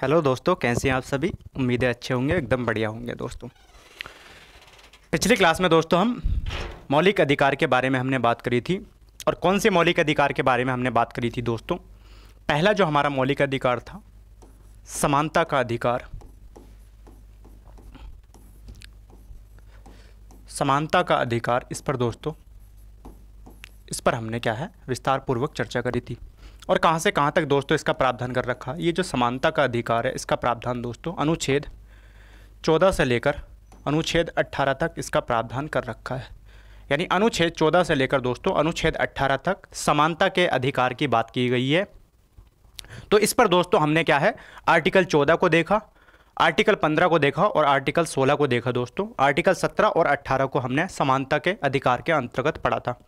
Hello दोस्तों, कैसे हैं आप सभी। उम्मीद है अच्छे होंगे, एकदम बढ़िया होंगे दोस्तों। पिछली क्लास में दोस्तों हम मौलिक अधिकार के बारे में हमने बात करी थी। और कौन से मौलिक अधिकार के बारे में हमने बात करी थी दोस्तों। पहला जो हमारा मौलिक अधिकार था, समानता का अधिकार। समानता का अधिकार, इस पर हमने क्या है विस्तार पूर्वक चर्चा करी थी। और कहाँ से कहाँ तक दोस्तों इसका प्रावधान कर रखा। ये जो समानता का अधिकार है, इसका प्रावधान दोस्तों अनुच्छेद 14 से लेकर अनुच्छेद 18 तक इसका प्रावधान कर रखा है। यानी अनुच्छेद 14 से लेकर दोस्तों अनुच्छेद 18 तक समानता के अधिकार की बात की गई है। तो इस पर दोस्तों हमने क्या है आर्टिकल 14 को देखा, आर्टिकल 15 को देखा और आर्टिकल 16 को देखा दोस्तों। आर्टिकल 17 और 18 को हमने समानता के अधिकार के अंतर्गत पढ़ा था।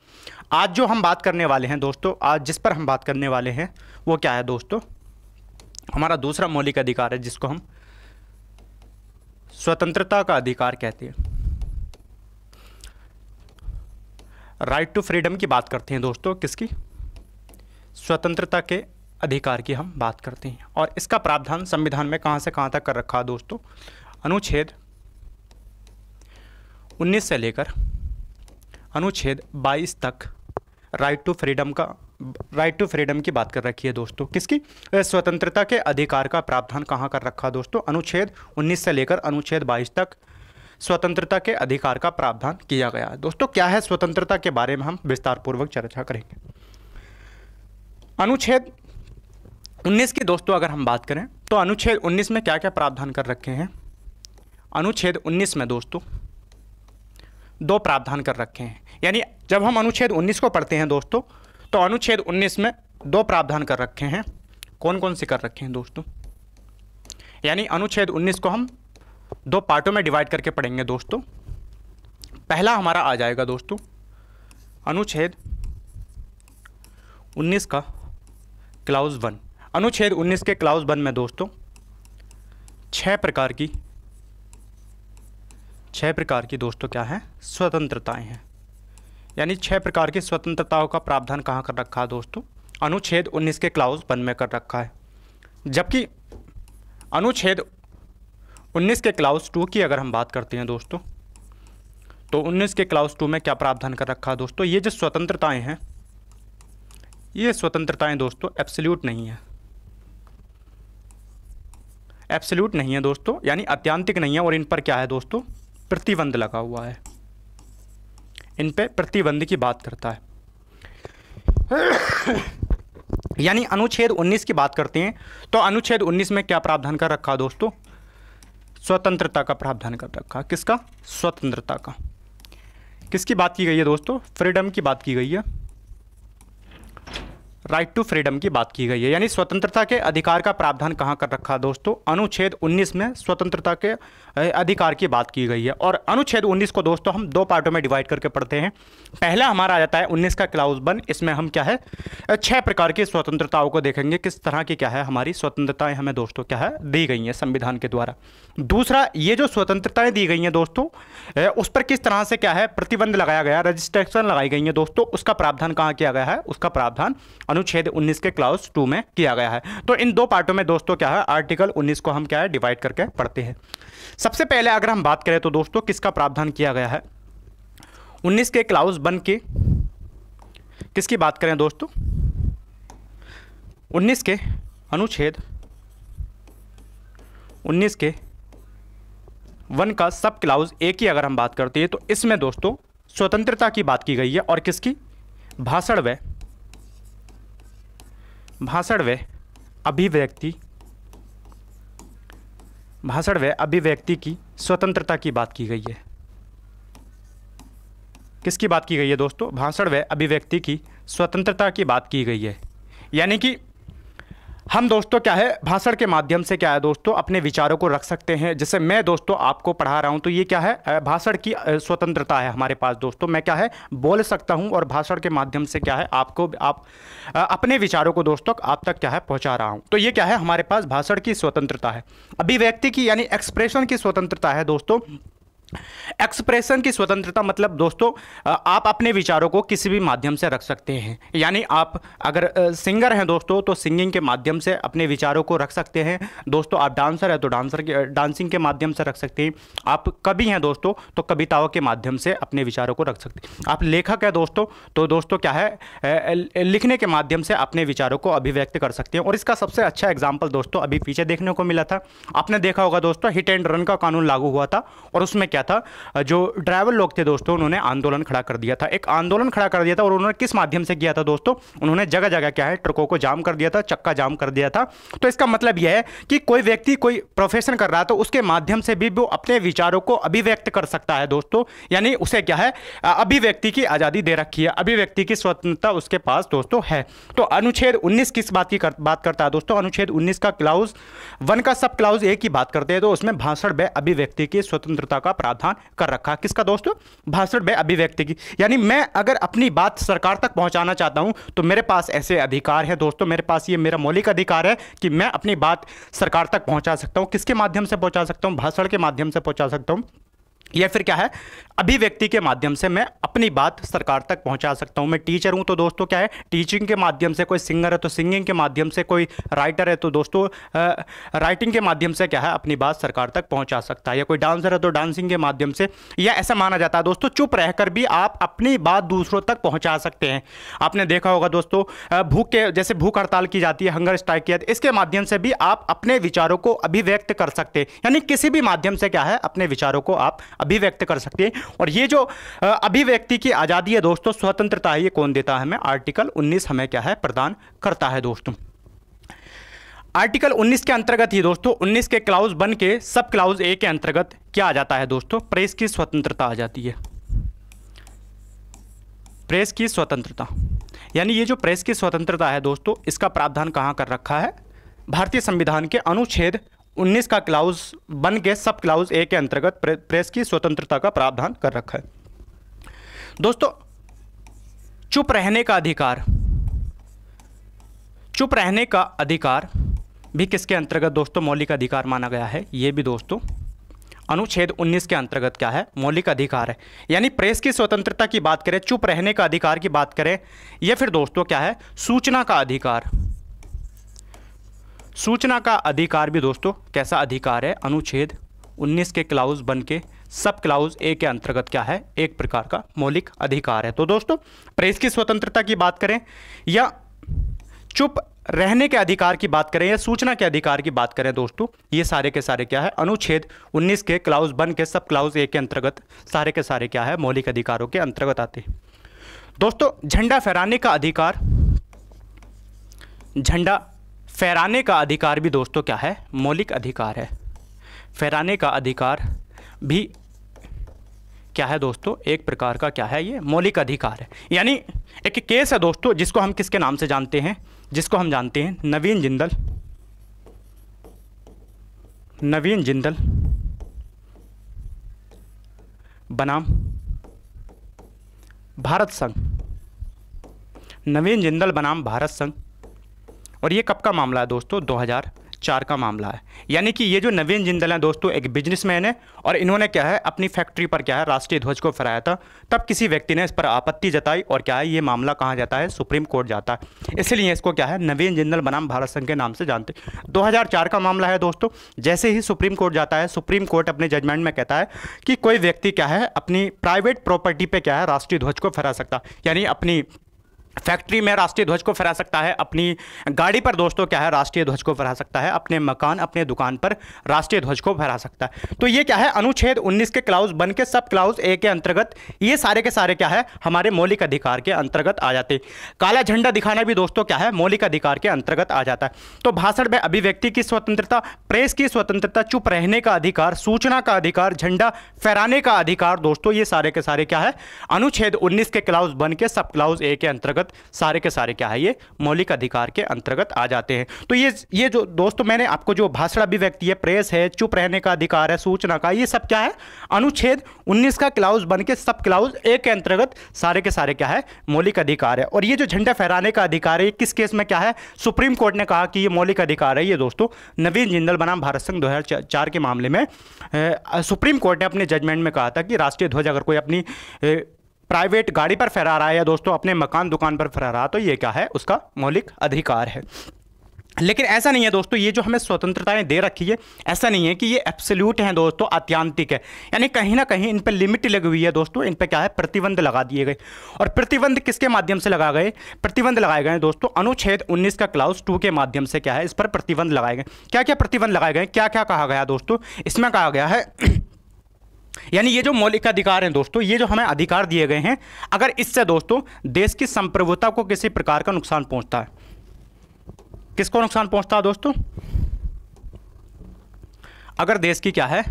आज जो हम बात करने वाले हैं दोस्तों, आज जिस पर हम बात करने वाले हैं वो क्या है दोस्तों, हमारा दूसरा मौलिक अधिकार है जिसको हम स्वतंत्रता का अधिकार कहते हैं। राइट टू फ्रीडम की बात करते हैं दोस्तों, किसकी, स्वतंत्रता के अधिकार की हम बात करते हैं। और इसका प्रावधान संविधान में कहां से कहां तक कर रखा है दोस्तों, अनुच्छेद 19 से लेकर अनुच्छेद 22 तक राइट टू फ्रीडम की बात कर रखी है दोस्तों। किसकी, स्वतंत्रता के अधिकार का प्रावधान कहां कर रखा है दोस्तों, अनुच्छेद 19 से लेकर अनुच्छेद 22 तक स्वतंत्रता के अधिकार का प्रावधान किया गया है। दोस्तों क्या है स्वतंत्रता के बारे में हम विस्तार पूर्वक चर्चा करेंगे। अनुच्छेद 19 की दोस्तों अगर हम बात करें तो अनुच्छेद 19 में क्या क्या प्रावधान कर रखे हैं। अनुच्छेद 19 में दोस्तों दो प्रावधान कर रखे हैं। यानी जब हम अनुच्छेद 19 को पढ़ते हैं दोस्तों तो अनुच्छेद 19 में दो प्रावधान कर रखे हैं। कौन कौन से कर रखे हैं दोस्तों, यानी अनुच्छेद 19 को हम दो पार्टों में डिवाइड करके पढ़ेंगे दोस्तों। पहला हमारा आ जाएगा दोस्तों अनुच्छेद 19 का क्लाउज 1। अनुच्छेद 19 के क्लाउज 1 में दोस्तों छह प्रकार की दोस्तों क्या है स्वतंत्रताएं हैं। यानी 6 प्रकार की स्वतंत्रताओं का प्रावधान कहाँ कर रखा है दोस्तों, अनुच्छेद 19 के क्लाउज 1 में कर रखा है। जबकि अनुच्छेद 19 के क्लाउज 2 की अगर हम बात करते हैं दोस्तों तो 19 के क्लाउज 2 में क्या प्रावधान कर रखा है दोस्तों, ये जो स्वतंत्रताएं हैं ये स्वतंत्रताएं दोस्तों एब्सोल्यूट नहीं है। एब्सोल्यूट नहीं है दोस्तों, यानी अत्यांतिक नहीं है। और इन पर क्या है दोस्तों प्रतिबंध लगा हुआ है, इन पे प्रतिबंध की बात करता है। यानी अनुच्छेद 19 की बात करते हैं तो अनुच्छेद 19 में क्या प्रावधान कर रखा दोस्तों, स्वतंत्रता का प्रावधान कर रखा। किसका, स्वतंत्रता का। किसकी बात की गई है दोस्तों, फ्रीडम की बात की गई है, राइट टू फ्रीडम की बात की गई है। यानी स्वतंत्रता के अधिकार का प्रावधान कहाँ कर रखा है दोस्तों, अनुच्छेद 19 में स्वतंत्रता के अधिकार की बात की गई है। और अनुच्छेद 19 को दोस्तों हम दो पार्टों में डिवाइड करके पढ़ते हैं। पहला हमारा आ जाता है 19 का क्लाउज 1, इसमें हम क्या है 6 प्रकार की स्वतंत्रताओं को देखेंगे, किस तरह की क्या है हमारी स्वतंत्रताएं हमें दोस्तों क्या है दी गई हैं संविधान के द्वारा। दूसरा, ये जो स्वतंत्रताएं दी गई हैं दोस्तों उस पर किस तरह से क्या है प्रतिबंध लगाया गया, रजिस्ट्रेक्शन लगाई गई है दोस्तों, उसका प्रावधान कहाँ किया गया है, उसका प्रावधान अनुच्छेद 19 के क्लाउज 2 में किया गया है। तो इन दो पार्टों में दोस्तों क्या है आर्टिकल 19 को हम क्या है डिवाइड करके पढ़ते हैं। सबसे पहले अगर हम बात करें तो दोस्तों किसका प्रावधान किया गया है, 19 के क्लाउज 1 के, किसकी बात करें दोस्तों, 19 के अनुच्छेद 19 के 1 का सब क्लाउज 1 की अगर हम बात करते हैं तो इसमें दोस्तों स्वतंत्रता की बात की गई है। और किसकी, भाषण व अभिव्यक्ति की स्वतंत्रता की बात की गई है। किसकी बात की गई है दोस्तों, भाषण व अभिव्यक्ति की स्वतंत्रता की बात की गई है। यानी कि हम दोस्तों क्या है भाषण के माध्यम से क्या है दोस्तों अपने विचारों को रख सकते हैं। जैसे मैं दोस्तों आपको पढ़ा रहा हूं तो ये क्या है भाषण की स्वतंत्रता है हमारे पास दोस्तों। मैं क्या है बोल सकता हूं और भाषण के माध्यम से क्या है आप अपने विचारों को दोस्तों आप तक क्या है पहुंचा रहा हूं। तो ये क्या है हमारे पास भाषण की स्वतंत्रता है। अभिव्यक्ति की यानी एक्सप्रेशन की स्वतंत्रता है दोस्तों। एक्सप्रेशन की स्वतंत्रता मतलब दोस्तों आप अपने विचारों को किसी भी माध्यम से रख सकते हैं। यानी आप अगर सिंगर हैं दोस्तों तो सिंगिंग के माध्यम से अपने विचारों को रख सकते हैं। दोस्तों आप डांसर हैं तो डांसिंग के माध्यम से रख सकते हैं। आप कवि हैं दोस्तों तो कविताओं के माध्यम से अपने विचारों को रख सकते हैं। आप लेखक हैं दोस्तों तो दोस्तों क्या है लिखने के माध्यम से अपने विचारों को अभिव्यक्त कर सकते हैं। और इसका सबसे अच्छा एग्जाम्पल दोस्तों अभी पीछे देखने को मिला था। आपने देखा होगा दोस्तों हिट एंड रन का कानून लागू हुआ था और उसमें क्या था, जो ड्राइवर लोग थे दोस्तों उन्होंने आंदोलन खड़ा कर दिया था, एक आंदोलन खड़ा कर दिया था। और उन्होंने किस माध्यम से किया था दोस्तों, उन्होंने जगह जगह क्या है ट्रकों को जाम कर दिया था, चक्का जाम कर दिया था। तो इसका मतलब यह है कि कोई व्यक्ति कोई प्रोफेशन कर रहा है तो उसके माध्यम से भी वो अपने विचारों को अभिव्यक्त कर सकता है दोस्तों। यानी उसे क्या है अभिव्यक्ति की आज़ादी दे रखी है, अभिव्यक्ति की स्वतंत्रता उसके पास दोस्तों है। तो अनुच्छेद 19 किस बात की बात करता है दोस्तों, अनुच्छेद 19 का क्लाउज 1 का सब क्लाउज 1 की बात करते हैं तो उसमें भाषण व अभिव्यक्ति की स्वतंत्रता का प्रावधान कर रखा। किसका दोस्तों, भाषण व अभिव्यक्ति की। यानी मैं अगर अपनी बात सरकार तक पहुंचाना चाहता हूं तो मेरे पास ऐसे अधिकार है दोस्तों, मेरे पास ये मेरा मौलिक अधिकार है कि मैं अपनी बात सरकार तक पहुंचा सकता हूं। किसके माध्यम से पहुंचा सकता हूं, भाषण के माध्यम से पहुंचा सकता हूं या फिर क्या है अभिव्यक्ति के माध्यम से मैं अपनी बात सरकार तक पहुंचा सकता हूं। मैं टीचर हूं तो दोस्तों क्या है टीचिंग के माध्यम से, कोई सिंगर है तो सिंगिंग के माध्यम से, कोई राइटर है तो दोस्तों राइटिंग के माध्यम से क्या है अपनी बात सरकार तक पहुंचा सकता है, या कोई डांसर है तो डांसिंग के माध्यम से। या ऐसा माना जाता है दोस्तों चुप रहकर भी आप अपनी बात दूसरों तक पहुंचा सकते हैं। आपने देखा होगा दोस्तों जैसे भूख हड़ताल की जाती है, हंगर स्ट्राइक किया, इसके माध्यम से भी आप अपने विचारों को अभिव्यक्त कर सकते हैं। यानी किसी भी माध्यम से क्या है अपने विचारों को आप अभिव्यक्त कर सकते हैं। और ये जो अभिव्यक्ति की आजादी है दोस्तों, स्वतंत्रता है, ये कौन देता है हमें, आर्टिकल 19 हमें क्या है प्रदान करता है दोस्तों। आर्टिकल 19 के अंतर्गत ही दोस्तों 19 के क्लाउज 1 के सब क्लाउज ए के अंतर्गत क्या आ जाता है दोस्तों, प्रेस की स्वतंत्रता आ जाती है। प्रेस की स्वतंत्रता, यानी ये जो प्रेस की स्वतंत्रता है दोस्तों इसका प्रावधान कहां कर रखा है, भारतीय संविधान के अनुच्छेद 19 का क्लाउज 1 के सब क्लाउज ए के अंतर्गत प्रेस की स्वतंत्रता का प्रावधान कर रखा है दोस्तों। चुप रहने का अधिकार, चुप रहने का अधिकार भी किसके अंतर्गत दोस्तों मौलिक अधिकार माना गया है, ये भी दोस्तों अनुच्छेद 19 के अंतर्गत क्या है मौलिक अधिकार है। यानी प्रेस की स्वतंत्रता की बात करें, चुप रहने का अधिकार की बात करें, या फिर दोस्तों क्या है सूचना का अधिकार, सूचना का अधिकार भी दोस्तों कैसा अधिकार है, अनुच्छेद 19 के क्लाउज 1 के सब क्लाउज ए के अंतर्गत क्या है एक प्रकार का मौलिक अधिकार है। तो दोस्तों प्रेस की स्वतंत्रता की बात करें या चुप रहने के अधिकार की बात करें या सूचना के अधिकार की बात करें दोस्तों, ये सारे के सारे क्या है अनुच्छेद 19 के क्लाउज 1 के सब क्लाउज ए के अंतर्गत सारे के सारे क्या है मौलिक अधिकारों के अंतर्गत आते हैं दोस्तों। झंडा फहराने का अधिकार, झंडा फहराने का अधिकार भी दोस्तों क्या है मौलिक अधिकार है। फहराने का अधिकार भी क्या है दोस्तों एक प्रकार का क्या है ये मौलिक अधिकार है। यानी एक केस है दोस्तों जिसको हम किसके नाम से जानते हैं, जिसको हम जानते हैं नवीन जिंदल, नवीन जिंदल बनाम भारत संघ, नवीन जिंदल बनाम भारत संघ। और ये कब का मामला है दोस्तों, 2004 का मामला है। यानी कि ये जो नवीन जिंदल हैं दोस्तों एक बिजनेसमैन है और इन्होंने क्या है अपनी फैक्ट्री पर क्या है राष्ट्रीय ध्वज को फहराया था। तब किसी व्यक्ति ने इस पर आपत्ति जताई और क्या है ये मामला कहाँ जाता है, सुप्रीम कोर्ट जाता है। इसलिए इसको क्या है नवीन जिंदल बनाम भारत संघ के नाम से जानते। 2004 का मामला है दोस्तों। जैसे ही सुप्रीम कोर्ट जाता है, सुप्रीम कोर्ट अपने जजमेंट में कहता है कि कोई व्यक्ति क्या है अपनी प्राइवेट प्रॉपर्टी पर क्या है राष्ट्रीय ध्वज को फहरा सकता, यानी अपनी फैक्ट्री में राष्ट्रीय ध्वज को फहरा सकता है, अपनी गाड़ी पर दोस्तों क्या है राष्ट्रीय ध्वज को फहरा सकता है, अपने मकान अपने दुकान पर राष्ट्रीय ध्वज को फहरा सकता है। तो ये क्या है अनुच्छेद 19 के क्लाउज 1 के सब क्लाउज ए के अंतर्गत ये सारे के सारे क्या है हमारे मौलिक अधिकार के अंतर्गत आ जाते हैं। काला झंडा दिखाना भी दोस्तों क्या है मौलिक अधिकार के अंतर्गत आ जाता है। तो भाषण में अभिव्यक्ति की स्वतंत्रता, प्रेस की स्वतंत्रता, चुप रहने का अधिकार, सूचना का अधिकार, झंडा फहराने का अधिकार दोस्तों ये सारे के सारे क्या है अनुच्छेद 19 के क्लाउज 1 के सब क्लाउज ए के अंतर्गत अंतर्गत सारे के सारे क्या है, ये मौलिक अधिकार के अंतर्गत आ जाते हैं। तो ये जो दोस्तों मैंने आपको जो भाषण अभिव्यक्ति है, प्रेस है, चुप रहने का अधिकार है, सूचना का, ये सब क्या है अनुच्छेद 19 का क्लाउज बन के सब क्लाउज एक के अंतर्गत सारे के सारे क्या है मौलिक अधिकार है। और ये जो झंडा फहराने का अधिकार है किस केस में क्या है, सुप्रीम कोर्ट ने कहा कि ये मौलिक अधिकार है। ये दोस्तों नवीन जिंदल बनाम भारत संघ 2004 के मामले में सुप्रीम कोर्ट ने अपने जजमेंट में कहा था कि राष्ट्रीय ध्वज अगर कोई अपनी प्राइवेट गाड़ी पर फहरा रहा है या दोस्तों अपने मकान दुकान पर फहरा रहा है तो ये क्या है, उसका मौलिक अधिकार है। लेकिन ऐसा नहीं है दोस्तों, ये जो हमें स्वतंत्रताएं दे रखी है ऐसा नहीं है कि ये एब्सोल्यूट हैं दोस्तों, आत्यांतिक है, यानी कहीं ना कहीं इन पर लिमिट लगी हुई है दोस्तों, इन पर क्या है प्रतिबंध लगा दिए गए। और प्रतिबंध किसके माध्यम से लगा गए, प्रतिबंध लगाए गए दोस्तों अनुच्छेद 19 का क्लाउज 2 के माध्यम से क्या है इस पर प्रतिबंध लगाए गए। क्या क्या प्रतिबंध लगाए गए, क्या क्या कहा गया दोस्तों, इसमें कहा गया है यानी ये जो मौलिक अधिकार हैं दोस्तों, ये जो हमें अधिकार दिए गए हैं, अगर इससे दोस्तों देश की संप्रभुता को किसी प्रकार का नुकसान पहुंचता है, किसको नुकसान पहुंचता है दोस्तों, अगर देश की क्या है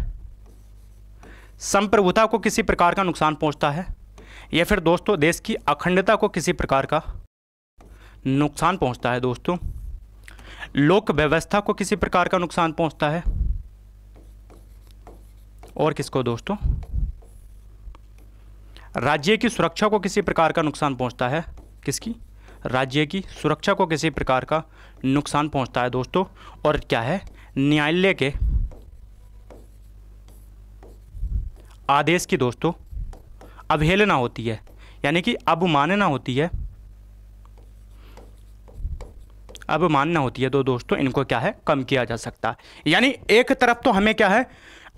संप्रभुता को किसी प्रकार का नुकसान पहुंचता है, या फिर दोस्तों देश की अखंडता को किसी प्रकार का नुकसान पहुंचता है दोस्तों, लोक व्यवस्था को किसी प्रकार का नुकसान पहुंचता है, और किसको दोस्तों राज्य की सुरक्षा को किसी प्रकार का नुकसान पहुंचता है, किसकी राज्य की सुरक्षा को किसी प्रकार का नुकसान पहुंचता है दोस्तों, और क्या है न्यायालय के आदेश की दोस्तों अवहेलना होती है, यानी कि अवमानना होती है, अवमानना होती है तो दोस्तों इनको क्या है कम किया जा सकता है। यानी एक तरफ तो हमें क्या है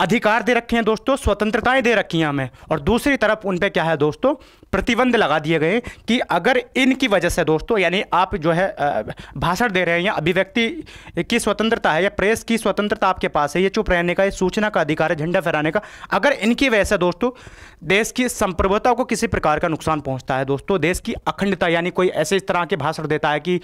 अधिकार दे रखे हैं दोस्तों, स्वतंत्रताएं दे रखी हैं हमें, और दूसरी तरफ उन पे क्या है दोस्तों प्रतिबंध लगा दिए गए कि अगर इनकी वजह से दोस्तों यानी आप जो है भाषण दे रहे हैं या अभिव्यक्ति की स्वतंत्रता है या प्रेस की स्वतंत्रता आपके पास है, ये चुप रहने का, ये सूचना का अधिकार है, झंडा फहराने का, अगर इनकी वजह से दोस्तों देश की संप्रभुता को किसी प्रकार का नुकसान पहुंचता है दोस्तों, देश की अखंडता यानी कोई ऐसे इस तरह के भाषण देता है कि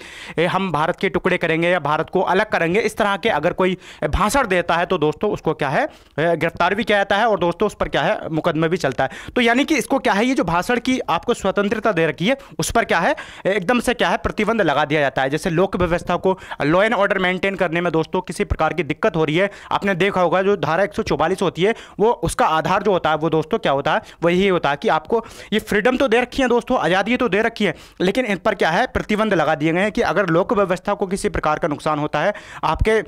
हम भारत के टुकड़े करेंगे या भारत को अलग करेंगे, इस तरह के अगर कोई भाषण देता है तो दोस्तों उसको क्या है गिरफ्तार भी किया जाता है और दोस्तों उस पर क्या है मुकदमा भी चलता है। तो यानी कि इसको क्या है ये जो भाषण की आपको स्वतंत्रता दे रखी है उस पर क्या है एकदम से क्या है प्रतिबंध लगा दिया जाता है। जैसे लोक व्यवस्था को लॉ एंड ऑर्डर मेंटेन करने में दोस्तों किसी प्रकार की दिक्कत हो रही है, आपने देखा होगा जो धारा 144 होती है वो उसका आधार जो होता है वो दोस्तों क्या होता है, वही होता है कि आपको ये फ्रीडम तो दे रखी है दोस्तों, आज़ादी तो दे रखी है, लेकिन इन पर क्या है प्रतिबंध लगा दिए गए हैं कि अगर लोक व्यवस्था को किसी प्रकार का नुकसान होता है, आपके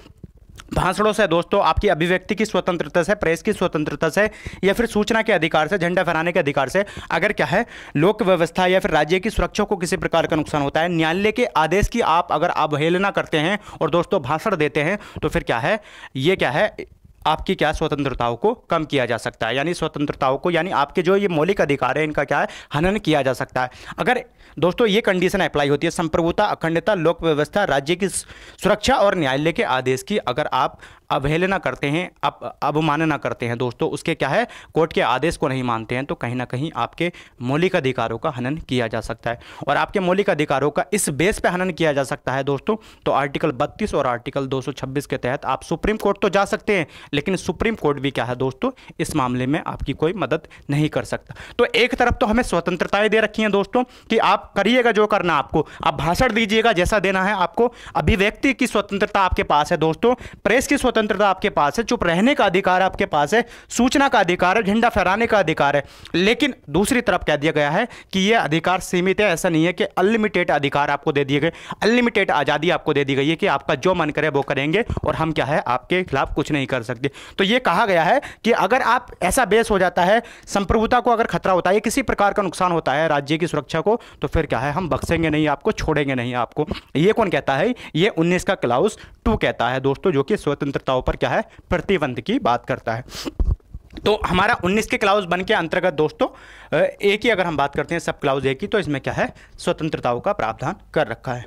भाषणों से दोस्तों, आपकी अभिव्यक्ति की स्वतंत्रता से, प्रेस की स्वतंत्रता से, या फिर सूचना के अधिकार से, झंडा फहराने के अधिकार से अगर क्या है लोक व्यवस्था या फिर राज्य की सुरक्षा को किसी प्रकार का नुकसान होता है, न्यायालय के आदेश की आप अगर अवहेलना करते हैं और दोस्तों भाषण देते हैं तो फिर क्या है ये क्या है आपकी क्या स्वतंत्रताओं को कम किया जा सकता है, यानी स्वतंत्रताओं को यानी आपके जो ये मौलिक अधिकार है इनका क्या है हनन किया जा सकता है। अगर दोस्तों ये कंडीशन अप्लाई होती है संप्रभुता, अखंडता, लोक व्यवस्था, राज्य की सुरक्षा और न्यायालय के आदेश की अगर आप अवहेलना करते हैं, आप अवमानना करते हैं दोस्तों, उसके क्या है कोर्ट के आदेश को नहीं मानते हैं तो कहीं ना कहीं आपके मौलिक अधिकारों का हनन किया जा सकता है। और आपके मौलिक अधिकारों का इस बेस पे हनन किया जा सकता है दोस्तों तो आर्टिकल 32 और आर्टिकल 226 के तहत आप सुप्रीम कोर्ट तो जा सकते हैं, लेकिन सुप्रीम कोर्ट भी क्या है दोस्तों इस मामले में आपकी कोई मदद नहीं कर सकता। तो एक तरफ तो हमें स्वतंत्रताएं दे रखी हैं दोस्तों कि आप करिएगा जो करना आपको, आप भाषण दीजिएगा जैसा देना है आपको, अभिव्यक्ति की स्वतंत्रता आपके पास है दोस्तों, प्रेस की स्वतंत्रता आपके पास है, चुप रहने का अधिकार आपके पास है, सूचना का अधिकार है, झंडा फहराने का अधिकार है। लेकिन दूसरी तरफ कह दिया गया है कि यह अधिकार सीमित है, ऐसा नहीं है कि अनलिमिटेड अधिकार आपको दे दिए गए, अनलिमिटेड आज़ादी आपको दे दी गई है कि आपका जो मन करे वो करेंगे और हम क्या है आपके खिलाफ कुछ नहीं कर सकते। तो ये कहा गया है कि अगर आप ऐसा बेस हो जाता है, संप्रभुता को अगर खतरा होता है, किसी प्रकार का नुकसान होता है राज्य की सुरक्षा को, तो फिर क्या है हम बख्शेंगे नहीं आपको, छोड़ेंगे नहीं आपको। ये कौन कहता है, ये 19 का क्लाउज 2 कहता है दोस्तों, जो कि स्वतंत्रताओं पर क्या है प्रतिबंध की बात करता है। तो हमारा 19 के क्लाउज बन के अंतर्गत दोस्तों एक ही अगर हम बात करते हैं सब क्लाउज एक ही, तो इसमें क्या है स्वतंत्रताओं का प्रावधान कर रखा है।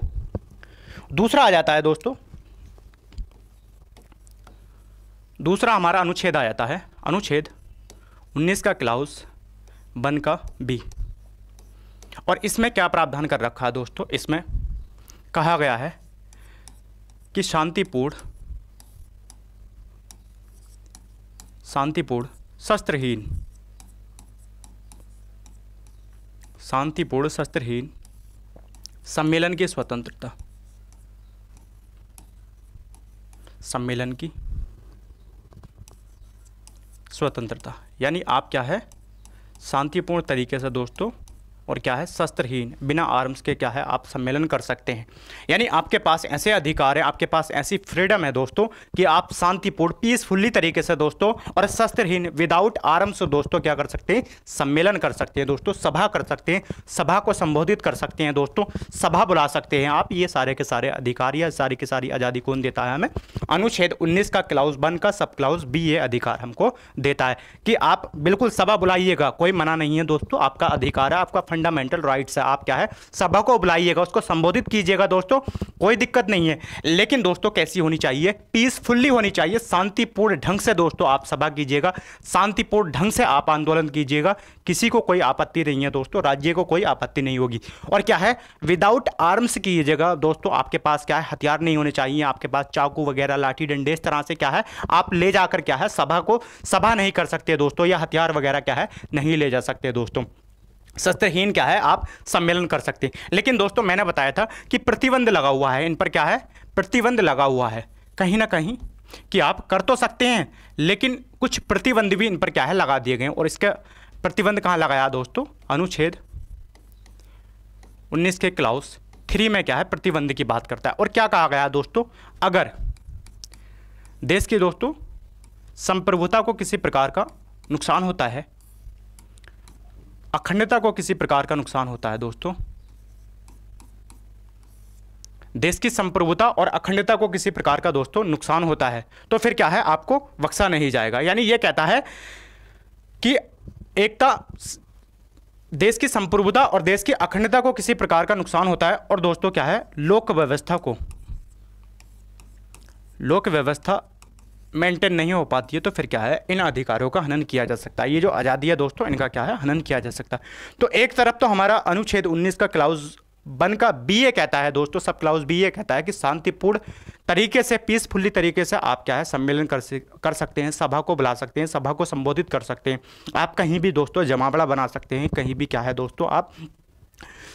दूसरा आ जाता है दोस्तों, दूसरा हमारा अनुच्छेद आ जाता है, अनुच्छेद 19 का क्लाउज 1 का बी। और इसमें क्या प्रावधान कर रखा है दोस्तों, इसमें कहा गया है कि शांतिपूर्ण शस्त्रहीन सम्मेलन की स्वतंत्रता, सम्मेलन की स्वतंत्रता, यानी आप क्या है शांतिपूर्ण तरीके से दोस्तों और क्या है शस्त्रहीन बिना आर्म्स के क्या है आप सम्मेलन कर सकते हैं। यानी आपके पास ऐसे अधिकार है, आपके पास ऐसी फ्रीडम है दोस्तों कि आप शांतिपूर्ण पीसफुली तरीके से दोस्तों और शस्त्रहीन विदाउट आर्म्स दोस्तों क्या कर सकते हैं सम्मेलन कर सकते हैं दोस्तों, सभा कर सकते हैं, सभा को संबोधित कर सकते हैं दोस्तों, सभा बुला सकते हैं आप। ये सारे के सारे अधिकार या सारी की सारी आज़ादी कौन देता है हमें? अनुच्छेद 19 का क्लाउज 1 का सब क्लाउज बी ये अधिकार हमको देता है कि आप बिल्कुल सभा बुलाइएगा, कोई मना नहीं है दोस्तों, आपका अधिकार है, आपका फंडामेंटल राइट्स है, आप क्या है सभा को बुलाइएगा, उसको संबोधित कीजिएगा दोस्तों, कोई दिक्कत नहीं है। लेकिन दोस्तों कैसी होनी चाहिए? पीसफुली होनी चाहिए, शांतिपूर्ण ढंग से दोस्तों आप सभा कीजिएगा, शांतिपूर्ण ढंग से आप आंदोलन कीजिएगा, किसी को कोई आपत्ति नहीं है दोस्तों, राज्य को कोई आपत्ति नहीं होगी। और क्या है विदाउट आर्म्स कीजिएगा दोस्तों, आपके पास क्या है हथियार नहीं होने चाहिए, आपके पास चाकू वगैरह लाठी डंडे इस तरह से क्या है आप ले जाकर क्या है सभा नहीं कर सकते दोस्तों, या हथियार वगैरह क्या है नहीं ले जा सकते दोस्तों। शस्त्रहीन क्या है आप सम्मेलन कर सकते हैं। लेकिन दोस्तों मैंने बताया था कि प्रतिबंध लगा हुआ है, इन पर क्या है प्रतिबंध लगा हुआ है कहीं ना कहीं कि आप कर तो सकते हैं लेकिन कुछ प्रतिबंध भी इन पर क्या है लगा दिए गए। और इसका प्रतिबंध कहाँ लगाया दोस्तों? अनुच्छेद 19 के क्लाउज 3 में क्या है प्रतिबंध की बात करता है। और क्या कहा गया दोस्तों? अगर देश की दोस्तों संप्रभुता को किसी प्रकार का नुकसान होता है, अखंडता को किसी प्रकार का नुकसान होता है दोस्तों, देश की संप्रभुता और अखंडता को किसी प्रकार का दोस्तों नुकसान होता है तो फिर क्या है आपको बख्शा नहीं जाएगा। यानी यह कहता है कि एकता, देश की संप्रभुता और देश की अखंडता को किसी प्रकार का नुकसान होता है और दोस्तों क्या है लोक व्यवस्था मेंटेन नहीं हो पाती है तो फिर क्या है इन अधिकारों का हनन किया जा सकता है। ये जो आज़ादी है दोस्तों इनका क्या है हनन किया जा सकता है। तो एक तरफ तो हमारा अनुच्छेद 19 का क्लाउज 1 का बी ए कहता है दोस्तों, सब क्लाउज बी ए कहता है कि शांतिपूर्ण तरीके से पीसफुली तरीके से आप क्या है सम्मेलन कर सकते हैं, सभा को बुला सकते हैं, सभा को संबोधित कर सकते हैं, आप कहीं भी दोस्तों जमावड़ा बना सकते हैं, कहीं भी क्या है दोस्तों आप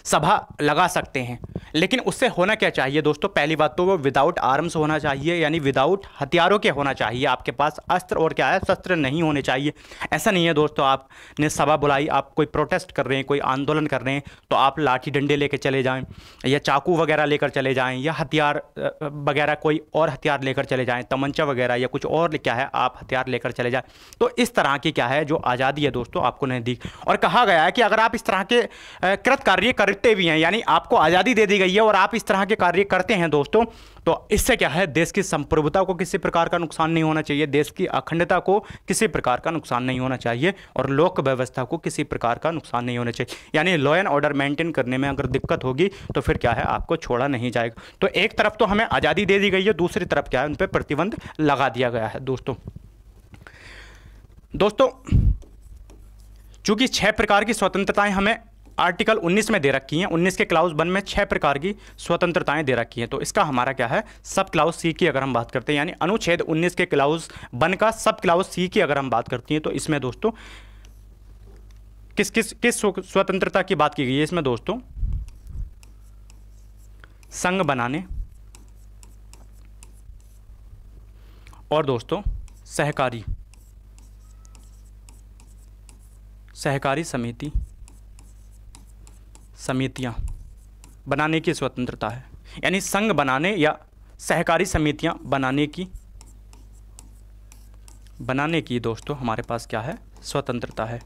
सभा लगा सकते हैं। लेकिन उससे होना क्या चाहिए दोस्तों? पहली बात तो वो विदाउट आर्म्स होना चाहिए, यानी विदाउट हथियारों के होना चाहिए, आपके पास अस्त्र और क्या है शस्त्र नहीं होने चाहिए। ऐसा नहीं है दोस्तों आपने सभा बुलाई, आप कोई प्रोटेस्ट कर रहे हैं, कोई आंदोलन कर रहे हैं तो आप लाठी डंडे लेकर चले जाएं या चाकू वगैरह लेकर चले जाएं या हथियार वगैरह कोई और हथियार लेकर चले जाएं, तमंचा वगैरह या कुछ और क्या है आप हथियार लेकर चले जाएं। तो इस तरह की क्या है जो आज़ादी है दोस्तों आपको नहीं दी। और कहा गया है कि अगर आप इस तरह के कृत कार्य करते भी हैं, यानी आपको आज़ादी दे दी गई है और आप इस तरह के कार्य करते हैं दोस्तों, तो इससे क्या है देश की संप्रभुता को किसी प्रकार का नुकसान नहीं होना चाहिए, देश की अखंडता को किसी प्रकार का नुकसान नहीं होना चाहिए और लोक व्यवस्था को किसी प्रकार का नुकसान नहीं होना चाहिए। यानी लॉ एंड ऑर्डर मेंटेन करने में अगर दिक्कत होगी तो फिर क्या है आपको छोड़ा नहीं जाएगा। तो एक तरफ तो हमें आज़ादी दे दी गई है, दूसरी तरफ क्या है उन पर प्रतिबंध लगा दिया गया है दोस्तों। चूंकि 6 प्रकार की स्वतंत्रताएं हमें आर्टिकल 19 में दे रखी हैं, 19 के क्लाउज 1 में 6 प्रकार की स्वतंत्रताएं दे रखी हैं, तो इसका हमारा क्या है सब क्लाउज सी की अगर हम बात करते हैं, यानी अनुच्छेद 19 के क्लाउज 1 का सब क्लाउज सी की अगर हम बात करती हैं तो इसमें दोस्तों किस स्वतंत्रता की बात की गई है? इसमें दोस्तों संघ बनाने और दोस्तों सहकारी समितियां बनाने की स्वतंत्रता है। यानी संघ बनाने या सहकारी समितियां बनाने की दोस्तों हमारे पास क्या है स्वतंत्रता है।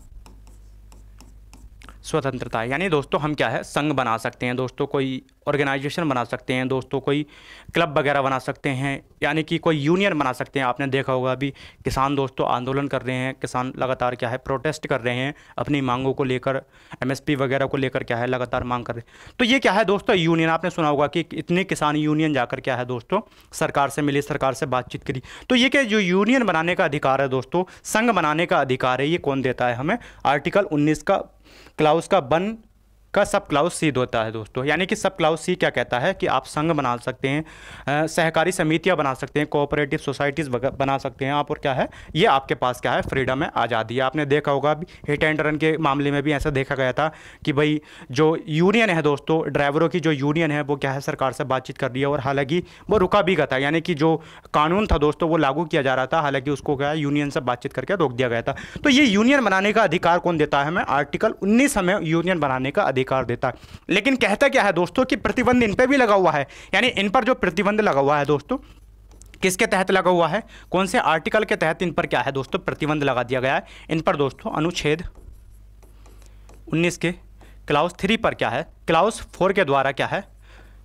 यानी दोस्तों हम क्या है संघ बना सकते हैं दोस्तों, कोई ऑर्गेनाइजेशन बना सकते हैं दोस्तों, कोई क्लब वगैरह बना सकते हैं, यानी कि कोई यूनियन बना सकते हैं। आपने देखा होगा अभी किसान दोस्तों आंदोलन कर रहे हैं, किसान लगातार क्या है प्रोटेस्ट कर रहे हैं अपनी मांगों को लेकर, एमएसपी वगैरह को लेकर क्या है लगातार मांग कर रहे हैं। तो ये क्या है दोस्तों यूनियन, आपने सुना होगा कि इतने किसान यूनियन जाकर क्या है दोस्तों सरकार से मिली, सरकार से बातचीत करी। तो ये क्या जो यूनियन बनाने का अधिकार है दोस्तों, संघ बनाने का अधिकार है, ये कौन देता है हमें? आर्टिकल 19 का क्लाउज का 1 का सब क्लाउज सी होता है दोस्तों। यानी कि सब क्लाउज सी क्या कहता है कि आप संघ बना सकते हैं, सहकारी समितियां बना सकते हैं, कोऑपरेटिव सोसाइटीज़ बना सकते हैं आप, और क्या है ये आपके पास क्या है फ्रीडम है, आज़ादी है। आपने देखा होगा हिट एंड रन के मामले में भी ऐसा देखा गया था कि भाई जो यूनियन है दोस्तों, ड्राइवरों की जो यूनियन है वो क्या है सरकार से बातचीत कर रही है, और हालांकि वो रुका भी गया था। यानी कि जो कानून था दोस्तों वो लागू किया जा रहा था, हालांकि उसको क्या है यूनियन से बातचीत करके रोक दिया गया था। तो ये यूनियन बनाने का अधिकार कौन देता है हमें? आर्टिकल 19 हमें यूनियन बनाने का अधिकार देता है। लेकिन कहता क्या है दोस्तों कि प्रतिबंध इन पर भी लगा हुआ है। यानी इन पर जो प्रतिबंध लगा हुआ है दोस्तों, किसके तहत लगा हुआ है, कौन से आर्टिकल के तहत इन पर क्या है दोस्तों प्रतिबंध लगा दिया गया है? इन पर दोस्तों अनुच्छेद 19 के क्लाउज 3 पर क्या है, क्लाउज 4 के द्वारा क्या है,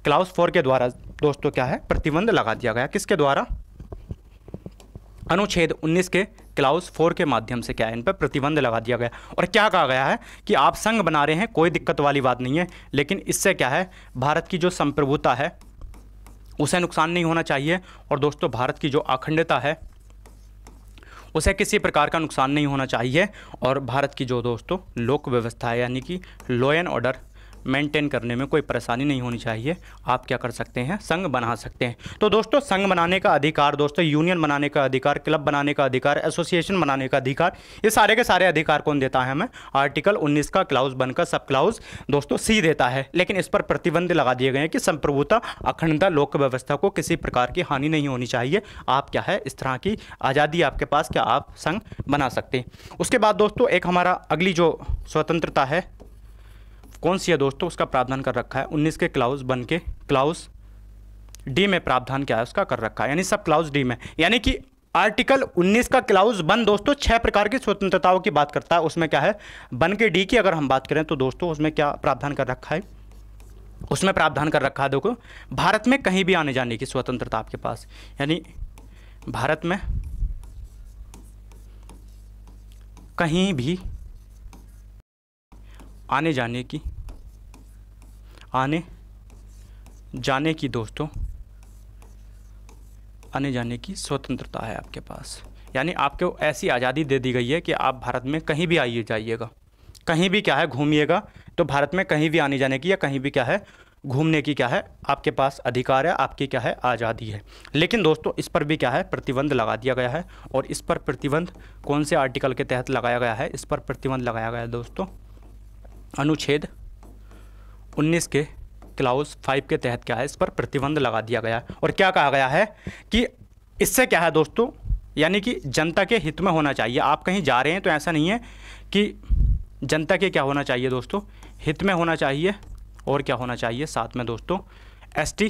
क्लाउज 4 के द्वारा दोस्तों क्या है प्रतिबंध लगा दिया गया। किसके द्वारा? अनुच्छेद 19 के क्लाउज 4 के माध्यम से क्या है इन पर प्रतिबंध लगा दिया गया। और क्या कहा गया है कि आप संघ बना रहे हैं, कोई दिक्कत वाली बात नहीं है, लेकिन इससे क्या है भारत की जो संप्रभुता है उसे नुकसान नहीं होना चाहिए, और दोस्तों भारत की जो अखंडता है उसे किसी प्रकार का नुकसान नहीं होना चाहिए, और भारत की जो दोस्तों लोक व्यवस्था है यानी कि लॉ एंड ऑर्डर मेंटेन करने में कोई परेशानी नहीं होनी चाहिए। आप क्या कर सकते हैं, संघ बना सकते हैं। तो दोस्तों संघ बनाने का अधिकार दोस्तों, यूनियन बनाने का अधिकार, क्लब बनाने का अधिकार, एसोसिएशन बनाने का अधिकार, ये सारे के सारे अधिकार कौन देता है हमें? आर्टिकल 19 का क्लाउज बनकर सब क्लाउज दोस्तों सी देता है। लेकिन इस पर प्रतिबंध लगा दिए गए हैं कि संप्रभुता, अखंडता, लोक व्यवस्था को किसी प्रकार की हानि नहीं होनी चाहिए। आप क्या है इस तरह की आज़ादी आपके पास, क्या आप संघ बना सकते हैं। उसके बाद दोस्तों एक हमारा अगली जो स्वतंत्रता है कौन सी है दोस्तों, उसका प्रावधान कर रखा है 19 के क्लाउज बन के क्लाउज डी में प्रावधान क्या है उसका कर रखा है, यानी सब क्लाउज डी में। यानी कि आर्टिकल 19 का क्लाउज बन दोस्तों 6 प्रकार की स्वतंत्रताओं की बात करता है। उसमें क्या है बन के डी की अगर हम बात करें तो दोस्तों उसमें क्या प्रावधान कर रखा है, उसमें प्रावधान कर रखा है देखो भारत में कहीं भी आने जाने की स्वतंत्रता आपके पास, यानी भारत में कहीं भी आने जाने की दोस्तों आने जाने की स्वतंत्रता है आपके पास। यानी आपको ऐसी आज़ादी दे दी गई है कि आप भारत में कहीं भी आइए जाइएगा, कहीं भी क्या है घूमिएगा, तो भारत में कहीं भी आने जाने की या कहीं भी क्या है घूमने की क्या है आपके पास अधिकार है, आपकी क्या है आज़ादी है। लेकिन दोस्तों इस पर भी क्या है प्रतिबंध लगा दिया गया है, और इस पर प्रतिबंध कौन से आर्टिकल के तहत लगाया गया है? इस पर प्रतिबंध लगाया गया है दोस्तों अनुच्छेद 19 के क्लाउज 5 के तहत क्या है इस पर प्रतिबंध लगा दिया गया है। और क्या कहा गया है कि इससे क्या है दोस्तों, यानी कि जनता के हित में होना चाहिए। आप कहीं जा रहे हैं तो ऐसा नहीं है कि जनता के क्या होना चाहिए दोस्तों हित में होना चाहिए, और क्या होना चाहिए साथ में दोस्तों एसटी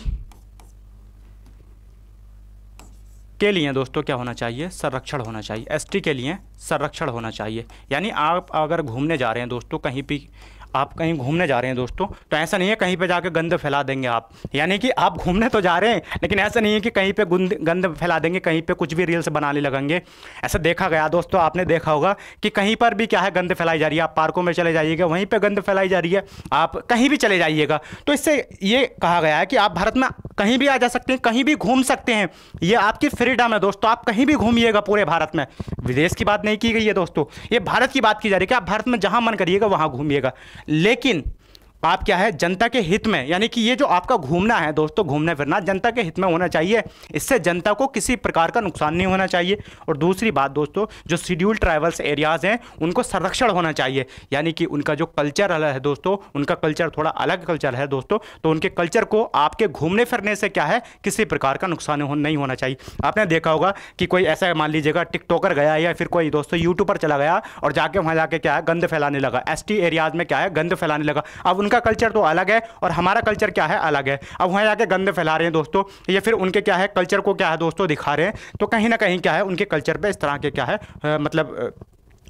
के लिए दोस्तों क्या होना चाहिए संरक्षण होना चाहिए, एसटी के लिए संरक्षण होना चाहिए। यानी आप अगर घूमने जा रहे हैं दोस्तों कहीं भी, आप कहीं घूमने जा रहे हैं दोस्तों तो ऐसा नहीं है कहीं पे जाके गंद फैला देंगे आप, यानी कि आप घूमने तो जा रहे हैं लेकिन ऐसा नहीं है कि कहीं पे गंद फैला देंगे, कहीं पे कुछ भी रील्स बनाने लगेंगे। ऐसा देखा गया दोस्तों, आपने देखा होगा कि कहीं पर भी क्या है गंद फैलाई जा रही है। आप पार्कों में चले जाइएगा वहीं पर गंद फैलाई जा रही है, आप कहीं भी चले जाइएगा। तो इससे ये कहा गया है कि आप भारत में कहीं भी आ जा सकते हैं, कहीं भी घूम सकते हैं, ये आपकी फ्रीडम है दोस्तों। आप कहीं भी घूमिएगा पूरे भारत में, विदेश की बात नहीं की गई है दोस्तों, ये भारत की बात की जा रही है कि आप भारत में जहां मन करिएगा वहां घूमिएगा। लेकिन आप क्या है जनता के हित में, यानी कि ये जो आपका घूमना है दोस्तों, घूमना फिरना जनता के हित में होना चाहिए, इससे जनता को किसी प्रकार का नुकसान नहीं होना चाहिए। और दूसरी बात दोस्तों जो शेड्यूल ट्राइबल्स एरियाज़ हैं उनको संरक्षण होना चाहिए, यानी कि उनका जो कल्चर है दोस्तों, उनका कल्चर थोड़ा अलग कल्चर है दोस्तों, तो उनके कल्चर को आपके घूमने फिरने से क्या है किसी प्रकार का नुकसान नहीं होना चाहिए। आपने देखा होगा कि कोई ऐसा मान लीजिएगा टिकटॉकर गया या फिर कोई दोस्तों यूट्यूबर चला गया और जाके वहाँ जाके क्या है गंद फैलाने लगा, एसटी एरियाज़ में क्या है गंद फैलाने लगा। अब उनका कल्चर तो अलग है और हमारा कल्चर क्या है अलग है, अब वहाँ जाके गंद फैला रहे हैं दोस्तों, या फिर उनके क्या है कल्चर को क्या है दोस्तों दिखा रहे हैं, तो कहीं ना कहीं क्या है उनके कल्चर पे इस तरह के क्या है मतलब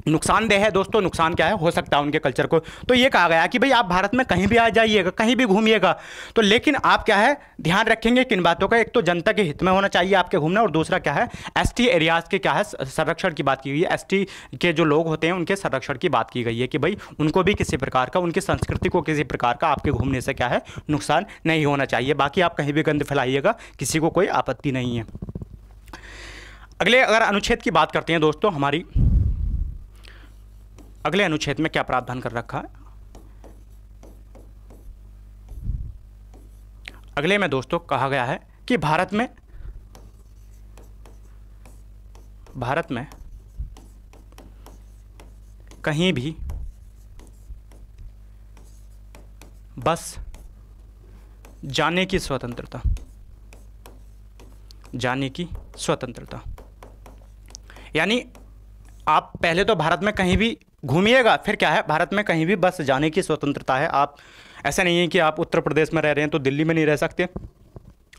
नुकसानदेह है दोस्तों, नुकसान क्या है हो सकता है उनके कल्चर को। तो ये कहा गया कि भाई आप भारत में कहीं भी आ जाइएगा, कहीं भी घूमिएगा, तो लेकिन आप क्या है ध्यान रखेंगे किन बातों का, एक तो जनता के हित में होना चाहिए आपके घूमना, और दूसरा क्या है एसटी एरियाज़ के क्या है संरक्षण की बात की गई है, एसटी के जो लोग होते हैं उनके संरक्षण की बात की गई है कि भाई उनको भी किसी प्रकार का, उनकी संस्कृति को किसी प्रकार का आपके घूमने से क्या है नुकसान नहीं होना चाहिए। बाकी आप कहीं भी गंद फैलाइएगा, किसी को कोई आपत्ति नहीं है। अगले अगर अनुच्छेद की बात करते हैं दोस्तों, हमारी अगले अनुच्छेद में क्या प्रावधान कर रखा है, अगले में दोस्तों कहा गया है कि भारत में कहीं भी बस जाने की स्वतंत्रता, यानी आप पहले तो भारत में कहीं भी घूमिएगा, फिर क्या है, भारत में कहीं भी बस जाने की स्वतंत्रता है। आप ऐसा नहीं है कि आप उत्तर प्रदेश में रह रहे हैं तो दिल्ली में नहीं रह सकते,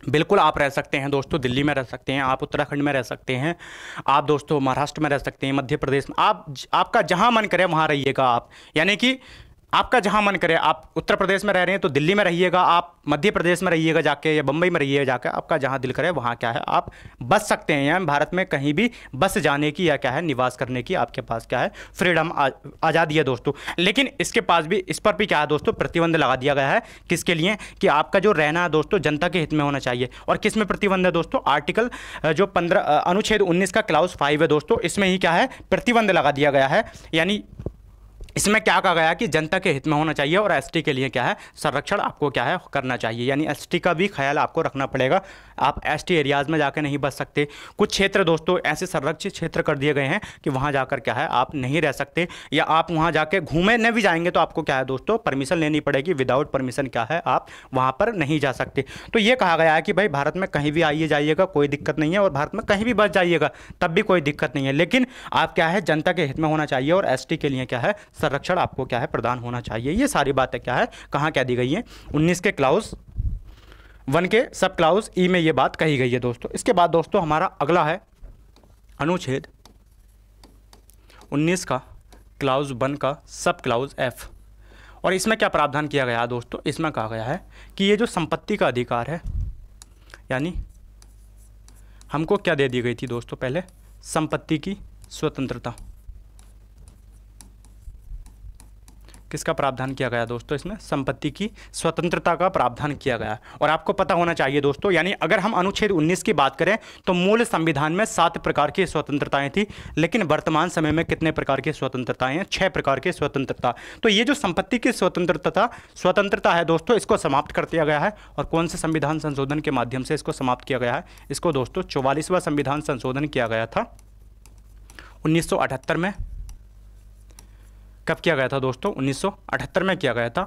बिल्कुल आप रह सकते हैं दोस्तों, दिल्ली में रह सकते हैं, आप उत्तराखंड में रह सकते हैं, आप दोस्तों महाराष्ट्र में रह सकते हैं, मध्य प्रदेश में, आपका जहां मन करे वहां रहिएगा आप। यानी कि आपका जहां मन करे, आप उत्तर प्रदेश में रह रहे हैं तो दिल्ली में रहिएगा, आप मध्य प्रदेश में रहिएगा जाके, या बम्बई में रहिएगा जाके, आपका जहां दिल करे वहां क्या है, आप बस सकते हैं। यानी भारत में कहीं भी बस जाने की या क्या है, निवास करने की आपके पास क्या है, फ्रीडम, आज़ादी है दोस्तों। लेकिन इसके पास भी, इस पर भी क्या है दोस्तों, प्रतिबंध लगा दिया गया है। किसके लिए? कि आपका जो रहना है दोस्तों जनता के हित में होना चाहिए। और किस में प्रतिबंध है दोस्तों? आर्टिकल जो 15 अनुच्छेद 19 का क्लाउज 5 है दोस्तों, इसमें ही क्या है, प्रतिबंध लगा दिया गया है। यानी इसमें क्या कहा गया कि जनता के हित में होना चाहिए और एसटी के लिए क्या है, संरक्षण आपको क्या है करना चाहिए। यानी एसटी का भी ख्याल आपको रखना पड़ेगा। आप एसटी एरियाज़ में जाकर नहीं बच सकते। कुछ क्षेत्र दोस्तों ऐसे संरक्षित क्षेत्र कर दिए गए हैं कि वहाँ जाकर क्या है, आप नहीं रह सकते, या आप वहाँ जाके घूमे न भी जाएंगे तो आपको क्या है दोस्तों, परमिशन लेनी पड़ेगी। विदाउट परमिशन क्या है, आप वहाँ पर नहीं जा सकते। तो ये कहा गया है कि भाई भारत में कहीं भी आइए जाइएगा, कोई दिक्कत नहीं है, और भारत में कहीं भी बच जाइएगा तब भी कोई दिक्कत नहीं है। लेकिन आप क्या है, जनता के हित में होना चाहिए और एसटी के लिए क्या है, संरक्षण आपको क्या है, प्रदान होना चाहिए। ये सारी बातें क्या है, कहाँ क्या दी गई है, 19 के क्लाउज 1 के सब क्लाउज ई में ये बात कही गई है दोस्तों। इसके बाद दोस्तों हमारा अगला है अनुच्छेद 19 का क्लाउज 1 का सब क्लाउज एफ। और इसमें क्या प्रावधान किया गया है दोस्तों? इसमें कहा गया है कि ये जो संपत्ति का अधिकार है, यानी हमको क्या दे दी गई थी दोस्तों, पहले संपत्ति की स्वतंत्रता, किसका प्रावधान किया गया दोस्तों? इसमें संपत्ति की स्वतंत्रता का प्रावधान किया गया। और आपको पता होना चाहिए दोस्तों, यानी अगर हम अनुच्छेद 19 की बात करें तो मूल संविधान में 7 प्रकार की स्वतंत्रताएं थी, लेकिन वर्तमान समय में कितने प्रकार की स्वतंत्रताएं हैं? 6 प्रकार की स्वतंत्रता। तो ये जो संपत्ति की स्वतंत्रता है दोस्तों, इसको समाप्त कर दिया गया है। और कौन से संविधान संशोधन के माध्यम से इसको समाप्त किया गया है? इसको दोस्तों 44वां संविधान संशोधन किया गया था 1978 में। कब किया गया था दोस्तों? 1978 में किया गया था।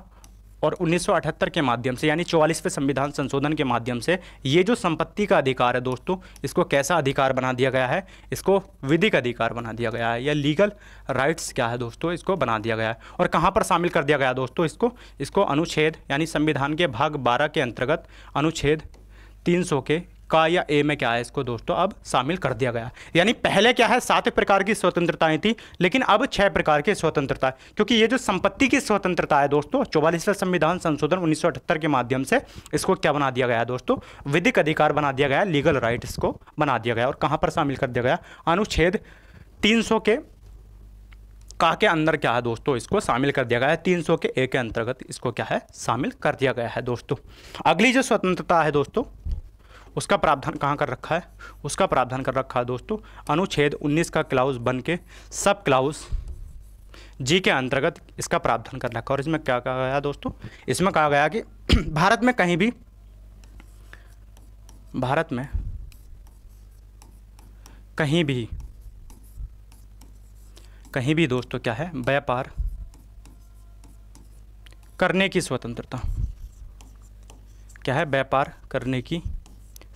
और 1978 के माध्यम से, यानी 44वें संविधान संशोधन के माध्यम से ये जो संपत्ति का अधिकार है दोस्तों, इसको कैसा अधिकार बना दिया गया है? इसको विधिक अधिकार बना दिया गया है, या लीगल राइट्स क्या है दोस्तों, इसको बना दिया गया है। और कहाँ पर शामिल कर दिया गया दोस्तों? इसको अनुच्छेद, यानी संविधान के भाग 12 के अंतर्गत अनुच्छेद 300 के का या ए में क्या है, इसको दोस्तों अब शामिल कर दिया गया। यानी पहले क्या है, 7 प्रकार की स्वतंत्रताएं थी, लेकिन अब 6 प्रकार की स्वतंत्रता है। क्योंकि ये जो संपत्ति की स्वतंत्रता है दोस्तों, 44वें संविधान संशोधन 1978 के माध्यम से इसको क्या बना दिया गया है दोस्तों? विधिक अधिकार बना दिया गया, लीगल राइट इसको बना दिया गया। और कहाँ पर शामिल कर दिया गया? अनुच्छेद 300 के का के अंदर क्या है दोस्तों, इसको शामिल कर दिया गया है। 300 के ए के अंतर्गत इसको क्या है, शामिल कर दिया गया है दोस्तों। अगली जो स्वतंत्रता है दोस्तों, उसका प्रावधान कहाँ कर रखा है? उसका प्रावधान कर रखा है दोस्तों अनुच्छेद 19 का क्लाउज 1 के सब क्लाउज जी के अंतर्गत इसका प्रावधान कर रखा है। और इसमें क्या कहा गया दोस्तों? इसमें कहा गया कि भारत में कहीं भी दोस्तों क्या है, व्यापार करने की स्वतंत्रता, क्या है, व्यापार करने की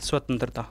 स्वतंत्रता।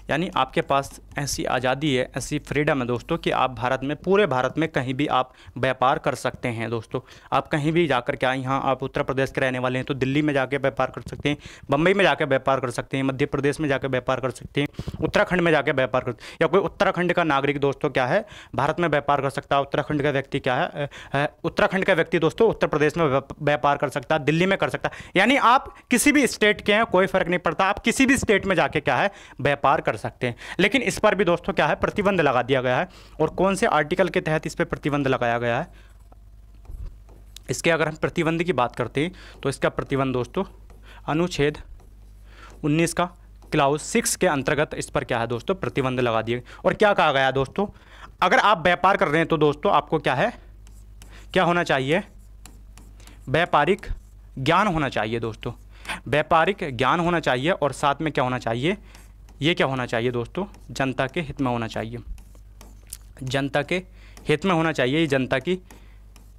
यानी आपके पास ऐसी आज़ादी है, ऐसी फ्रीडम है दोस्तों कि आप भारत में, पूरे भारत में कहीं भी आप व्यापार कर सकते हैं दोस्तों। आप कहीं भी जाकर क्या, यहाँ आप उत्तर प्रदेश के रहने वाले हैं तो दिल्ली में जाके व्यापार कर सकते हैं, बम्बई में जाकर व्यापार कर सकते हैं, मध्य प्रदेश में जाकर व्यापार कर सकते हैं, उत्तराखंड में जाकर व्यापार कर, या कोई उत्तराखंड का नागरिक दोस्तों क्या है, भारत में व्यापार कर सकता है। उत्तराखंड का व्यक्ति क्या है, उत्तराखंड का व्यक्ति दोस्तों उत्तर प्रदेश में व्यापार कर सकता है, दिल्ली में कर सकता है। यानी आप किसी भी स्टेट के हैं, कोई फर्क नहीं पड़ता, आप किसी भी स्टेट में जाके क्या है, व्यापार कर सकते हैं। लेकिन इस पर भी दोस्तों क्या है, प्रतिबंध लगा दिया गया है। और कौन से आर्टिकल के तहत इस पर प्रतिबंध लगाया गया है? इसके अगर हम प्रतिबंध की बात करते हैं तो इसका प्रतिबंध दोस्तों अनुच्छेद 19 का क्लाउज 6 के अंतर्गत इस पर क्या है दोस्तों, प्रतिबंध लगा दिए। और क्या कहा गया दोस्तों? अगर आप व्यापार कर रहे हैं तो दोस्तों आपको क्या है, क्या होना चाहिए? व्यापारिक ज्ञान होना चाहिए दोस्तों। व्यापारिक ज्ञान होना चाहिए और साथ में क्या होना चाहिए, ये क्या होना चाहिए दोस्तों, जनता के हित में होना चाहिए, जनता के हित में होना चाहिए, ये जनता की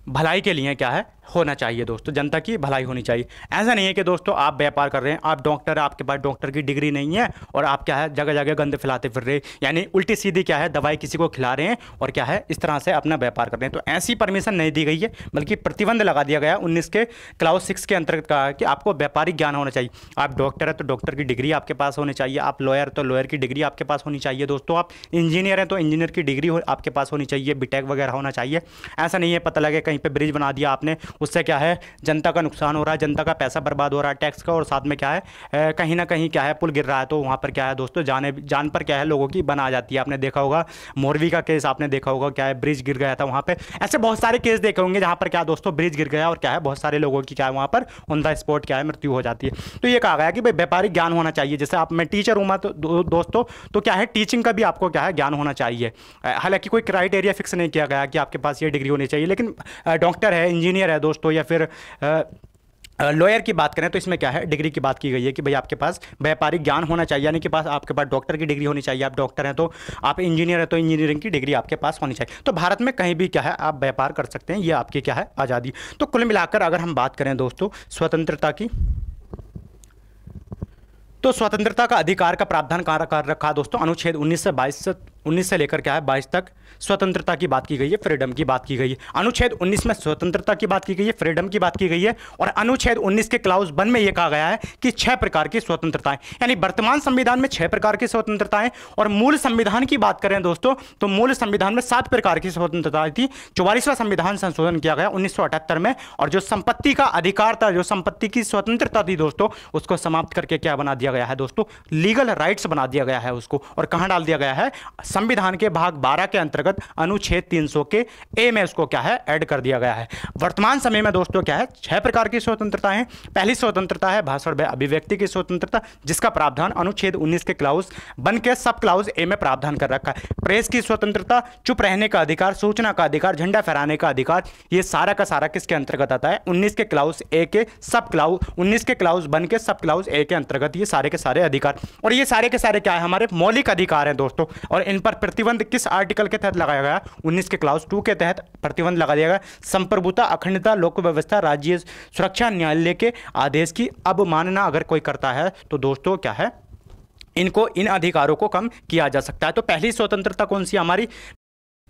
भलाई के लिए क्या है, होना चाहिए दोस्तों, जनता की भलाई होनी चाहिए। ऐसा नहीं है कि दोस्तों आप व्यापार कर रहे हैं, आप डॉक्टर है, आपके पास डॉक्टर की डिग्री नहीं है और आप क्या है जगह जगह गंद फैलाते फिर रहे, यानी उल्टी सीधी क्या है दवाई किसी को खिला रहे हैं और क्या है इस तरह से अपना व्यापार कर रहे हैं। तो ऐसी परमिशन नहीं दी गई है, बल्कि प्रतिबंध लगा दिया गया 19 के क्लाउज 6 के अंतर्गत कहा है कि आपको व्यापारिक ज्ञान होना चाहिए। आप डॉक्टर है तो डॉक्टर की डिग्री आपके पास होनी चाहिए, आप लॉयर तो लॉयर की डिग्री आपके पास होनी चाहिए दोस्तों, आप इंजीनियर हैं तो इंजीनियर की डिग्री आपके पास होनी चाहिए, बीटेक वगैरह होना चाहिए। ऐसा नहीं है पता लगे कहीं पर ब्रिज बना दिया आपने, उससे क्या है जनता का नुकसान हो रहा है, जनता का पैसा बर्बाद हो रहा है टैक्स का, और साथ में क्या है कहीं ना कहीं क्या है पुल गिर रहा है तो वहाँ पर क्या है दोस्तों जान पर क्या है लोगों की बन आ जाती है। आपने देखा होगा मोरवी का केस, आपने देखा होगा क्या है ब्रिज गिर गया था वहाँ पे, ऐसे बहुत सारे केस देखे होंगे जहाँ पर क्या दोस्तों ब्रिज गिर गया और क्या है बहुत सारे लोगों की क्या है वहाँ पर ऑन द स्पॉट क्या है मृत्यु हो जाती है। तो ये कहा गया कि भाई व्यापारिक ज्ञान होना चाहिए, जैसे आप मैं टीचर हूँ तो दोस्तों तो क्या है टीचिंग का भी आपको क्या है ज्ञान होना चाहिए। हालांकि कोई क्राइटेरिया फिक्स नहीं किया गया कि आपके पास ये डिग्री होनी चाहिए, लेकिन डॉक्टर है, इंजीनियर है दोस्तों, या फिर लॉयर की बात करें तो इसमें क्या है डिग्री की बात की गई है कि भाई आपके पास व्यापारिक ज्ञान होना चाहिए, यानी कि आपके पास डॉक्टर की डिग्री होनी चाहिए, आप डॉक्टर हैं तो आप इंजीनियर हैं तो इंजीनियरिंग की डिग्री आपके पास होनी चाहिए। तो भारत में कहीं भी क्या है आप व्यापार कर सकते हैं, ये आपकी क्या है आज़ादी। तो कुल मिलाकर अगर हम बात करें दोस्तों स्वतंत्रता की, तो स्वतंत्रता का अधिकार का प्रावधान कहाँ रखा दोस्तों, अनुच्छेद 19 से लेकर क्या है 22 तक स्वतंत्रता की बात की गई है, फ्रीडम की बात की गई है। अनुच्छेद 19 में स्वतंत्रता की बात की गई है, फ्रीडम की बात की गई है, और अनुच्छेद 19 के क्लाउज 1 में यह कहा गया है कि 6 प्रकार की स्वतंत्रताएं, यानी वर्तमान संविधान में 6 प्रकार की स्वतंत्रताएं, और मूल संविधान की बात करें दोस्तों तो मूल संविधान में 7 प्रकार की स्वतंत्रताएं थी। 44वां संविधान संशोधन किया गया 1978 में, और जो संपत्ति का अधिकार था, जो संपत्ति की स्वतंत्रता थी दोस्तों, उसको समाप्त करके क्या बना दिया गया है दोस्तों, लीगल राइट्स बना दिया गया है उसको, और कहां डाल दिया गया है संविधान के भाग 12 के अंतर्गत अनुच्छेद 300 के ए में उसको क्या है ऐड कर दिया गया है। वर्तमान समय में दोस्तों क्या है 6 प्रकार की स्वतंत्रता है। पहली स्वतंत्रता है भाषण व अभिव्यक्ति की स्वतंत्रता, जिसका प्रावधान अनुच्छेद 19 के क्लाउज 1 के सब क्लाउज ए में प्रावधान कर रखा है। प्रेस की स्वतंत्रता, चुप रहने का अधिकार, सूचना का अधिकार, झंडा फहराने का अधिकार, ये सारा का सारा किसके अंतर्गत आता है 19 के क्लाउज ए के सब क्लाउज 19 के क्लाउज 1 के सब क्लाउज ए के अंतर्गत ये सारे के सारे अधिकार, और ये सारे के सारे क्या है हमारे मौलिक अधिकार हैं दोस्तों। और इन पर प्रतिबंध किस आर्टिकल के तहत लगाया गया 19 के क्लाउज 2 के तहत प्रतिबंध लगा दिया गया। संप्रभुता, अखंडता, लोक व्यवस्था, राज्य सुरक्षा, न्यायालय के आदेश की अवमानना अगर कोई करता है तो दोस्तों क्या है इन अधिकारों को कम किया जा सकता है। तो पहली स्वतंत्रता कौन सी हमारी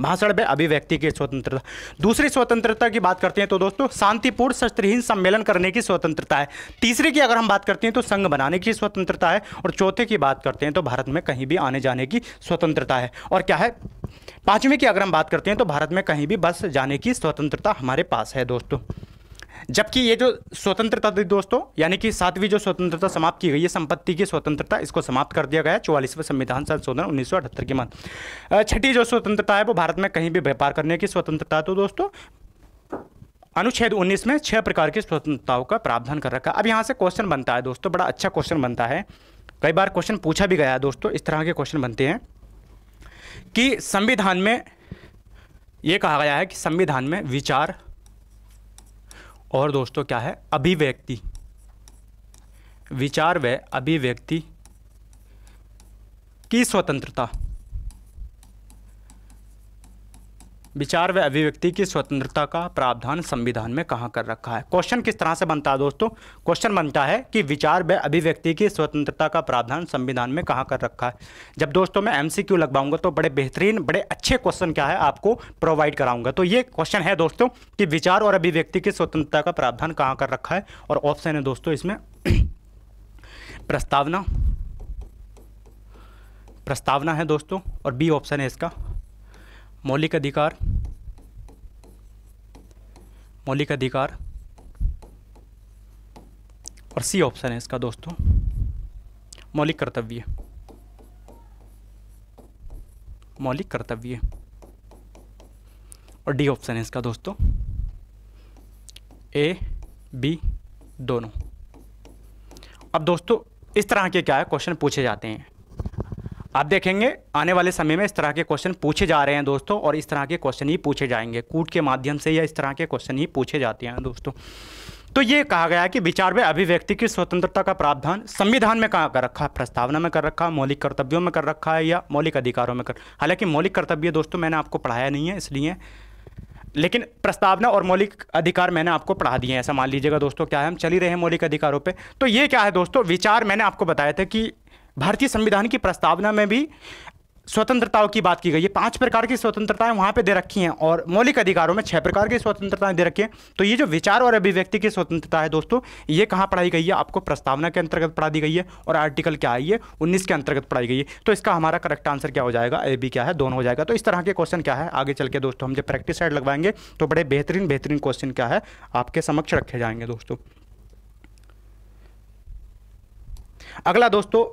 भाषण में अभिव्यक्ति की स्वतंत्रता। दूसरी स्वतंत्रता की बात करते हैं तो दोस्तों शांतिपूर्ण शस्त्रहीन सम्मेलन करने की स्वतंत्रता है। तीसरी की अगर हम बात करते हैं तो संघ बनाने की स्वतंत्रता है, और चौथे की बात करते हैं तो भारत में कहीं भी आने जाने की स्वतंत्रता है। और क्या है पांचवी की अगर हम बात करते हैं तो भारत में कहीं भी बस जाने की स्वतंत्रता हमारे पास है दोस्तों। जबकि ये जो स्वतंत्रता थी दोस्तों, यानी कि 7वीं जो स्वतंत्रता समाप्त की गई है संपत्ति की स्वतंत्रता, इसको समाप्त कर दिया गया है 44वें संविधान संशोधन 1978 के बाद। छठी जो स्वतंत्रता है वो भारत में कहीं भी व्यापार करने की स्वतंत्रता है। तो दोस्तों अनुच्छेद 19 में 6 प्रकार की स्वतंत्रताओं का प्रावधान कर रखा है। अब यहाँ से क्वेश्चन बनता है दोस्तों, बड़ा अच्छा क्वेश्चन बनता है, कई बार क्वेश्चन पूछा भी गया है दोस्तों, इस तरह के क्वेश्चन बनते हैं कि संविधान में ये कहा गया है कि संविधान में विचार और दोस्तों क्या है अभिव्यक्ति, विचार व अभिव्यक्ति की स्वतंत्रता, विचार व अभिव्यक्ति की स्वतंत्रता का प्रावधान संविधान में कहाँ कर रखा है। क्वेश्चन किस तरह से बनता है दोस्तों, क्वेश्चन बनता है कि विचार व अभिव्यक्ति की स्वतंत्रता का प्रावधान संविधान में कहाँ कर रखा है। जब दोस्तों मैं एमसीक्यू लगवाऊंगा तो बड़े बेहतरीन बड़े अच्छे क्वेश्चन क्या है आपको प्रोवाइड कराऊंगा। तो ये क्वेश्चन है दोस्तों कि विचार और अभिव्यक्ति की स्वतंत्रता का प्रावधान कहाँ कर रखा है, और ऑप्शन है दोस्तों इसमें प्रस्तावना, प्रस्तावना है दोस्तों, और बी ऑप्शन है इसका मौलिक अधिकार, मौलिक अधिकार, और सी ऑप्शन है इसका दोस्तों मौलिक कर्तव्य, मौलिक कर्तव्य, और डी ऑप्शन है इसका दोस्तों ए बी दोनों। अब दोस्तों इस तरह के क्या है क्वेश्चन पूछे जाते हैं, आप देखेंगे आने वाले समय में इस तरह के क्वेश्चन पूछे जा रहे हैं दोस्तों, और इस तरह के क्वेश्चन ही पूछे जाएंगे, कूट के माध्यम से या इस तरह के क्वेश्चन ही पूछे जाते हैं दोस्तों। तो ये कहा गया है कि विचार व अभिव्यक्ति की स्वतंत्रता का प्रावधान संविधान में कहाँ कर रखा है, प्रस्तावना में कर रखा है, मौलिक कर्तव्यों में कर रखा है, या मौलिक अधिकारों में कर। हालांकि मौलिक कर्तव्य दोस्तों मैंने आपको पढ़ाया नहीं है इसलिए, लेकिन प्रस्तावना और मौलिक अधिकार मैंने आपको पढ़ा दिए हैं। ऐसा मान लीजिएगा दोस्तों, क्या है, हम चल ही रहे हैं मौलिक अधिकारों पे। तो ये क्या है दोस्तों, विचार मैंने आपको बताया था कि भारतीय संविधान की प्रस्तावना में भी स्वतंत्रताओं की बात की गई है। 5 प्रकार की स्वतंत्रताएं वहां पे दे रखी हैं और मौलिक अधिकारों में 6 प्रकार की स्वतंत्रताएं दे रखी हैं। तो ये जो विचार और अभिव्यक्ति की स्वतंत्रता है दोस्तों, ये कहाँ पढ़ाई गई है, आपको प्रस्तावना के अंतर्गत पढ़ा दी गई है, और आर्टिकल क्या है, ये 19 के अंतर्गत पढ़ाई गई है। तो इसका हमारा करेक्ट आंसर क्या हो जाएगा, ए बी क्या है, दोनों हो जाएगा। तो इस तरह के क्वेश्चन क्या है, आगे चल के दोस्तों हम जब प्रैक्टिस साइड लगवाएंगे तो बड़े बेहतरीन क्वेश्चन क्या है आपके समक्ष रखे जाएंगे दोस्तों। अगला दोस्तों,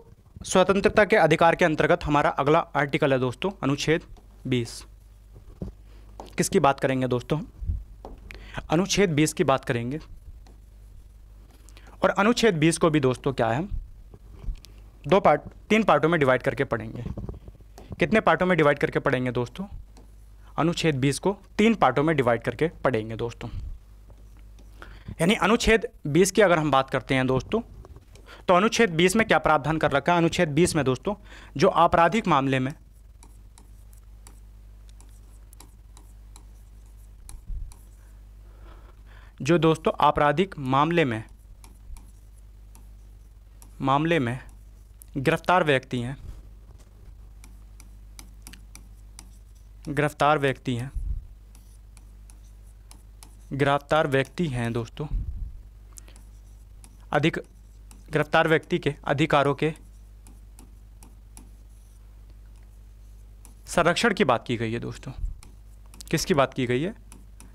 स्वतंत्रता के अधिकार के अंतर्गत हमारा अगला आर्टिकल है दोस्तों अनुच्छेद 20। किसकी बात करेंगे दोस्तों, अनुच्छेद 20 की बात करेंगे। और अनुच्छेद 20 को भी दोस्तों क्या है, हम 3 पार्टों में डिवाइड करके पढ़ेंगे। कितने पार्टों में डिवाइड करके पढ़ेंगे दोस्तों, अनुच्छेद 20 को 3 पार्टों में डिवाइड करके पढ़ेंगे दोस्तों। यानी अनुच्छेद 20 की अगर हम बात करते हैं दोस्तों, तो अनुच्छेद 20 में क्या प्रावधान कर रखा है, अनुच्छेद 20 में दोस्तों जो आपराधिक मामले में आपराधिक मामले में गिरफ्तार व्यक्ति हैं दोस्तों, गिरफ्तार व्यक्ति के अधिकारों के संरक्षण की बात की गई है दोस्तों। किसकी बात की गई है,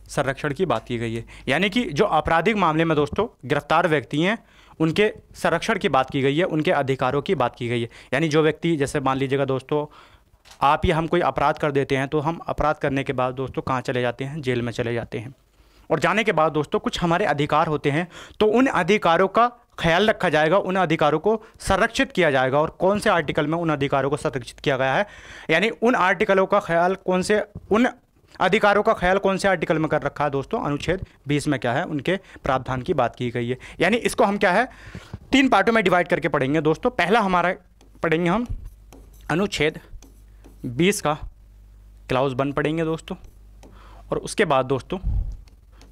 संरक्षण की बात की गई है। यानी कि जो आपराधिक मामले में दोस्तों गिरफ्तार व्यक्ति हैं उनके संरक्षण की बात की गई है, उनके अधिकारों की बात की गई है। यानी जो व्यक्ति, जैसे मान लीजिएगा दोस्तों आप या हम कोई अपराध कर देते हैं, तो हम अपराध करने के बाद दोस्तों कहाँ चले जाते हैं, जेल में चले जाते हैं। और जाने के बाद दोस्तों कुछ हमारे अधिकार होते हैं, तो उन अधिकारों का ख्याल रखा जाएगा, उन अधिकारों को संरक्षित किया जाएगा। और कौन से आर्टिकल में उन अधिकारों को संरक्षित किया गया है, यानी उन अधिकारों का ख्याल कौन से आर्टिकल में कर रखा है दोस्तों, अनुच्छेद 20 में क्या है, उनके प्रावधान की बात की गई है। यानी इसको हम क्या है 3 पार्टों में डिवाइड करके पढ़ेंगे दोस्तों। पहला हमारा पढ़ेंगे हम अनुच्छेद 20 का क्लाउज 1 पढ़ेंगे दोस्तों, और उसके बाद दोस्तों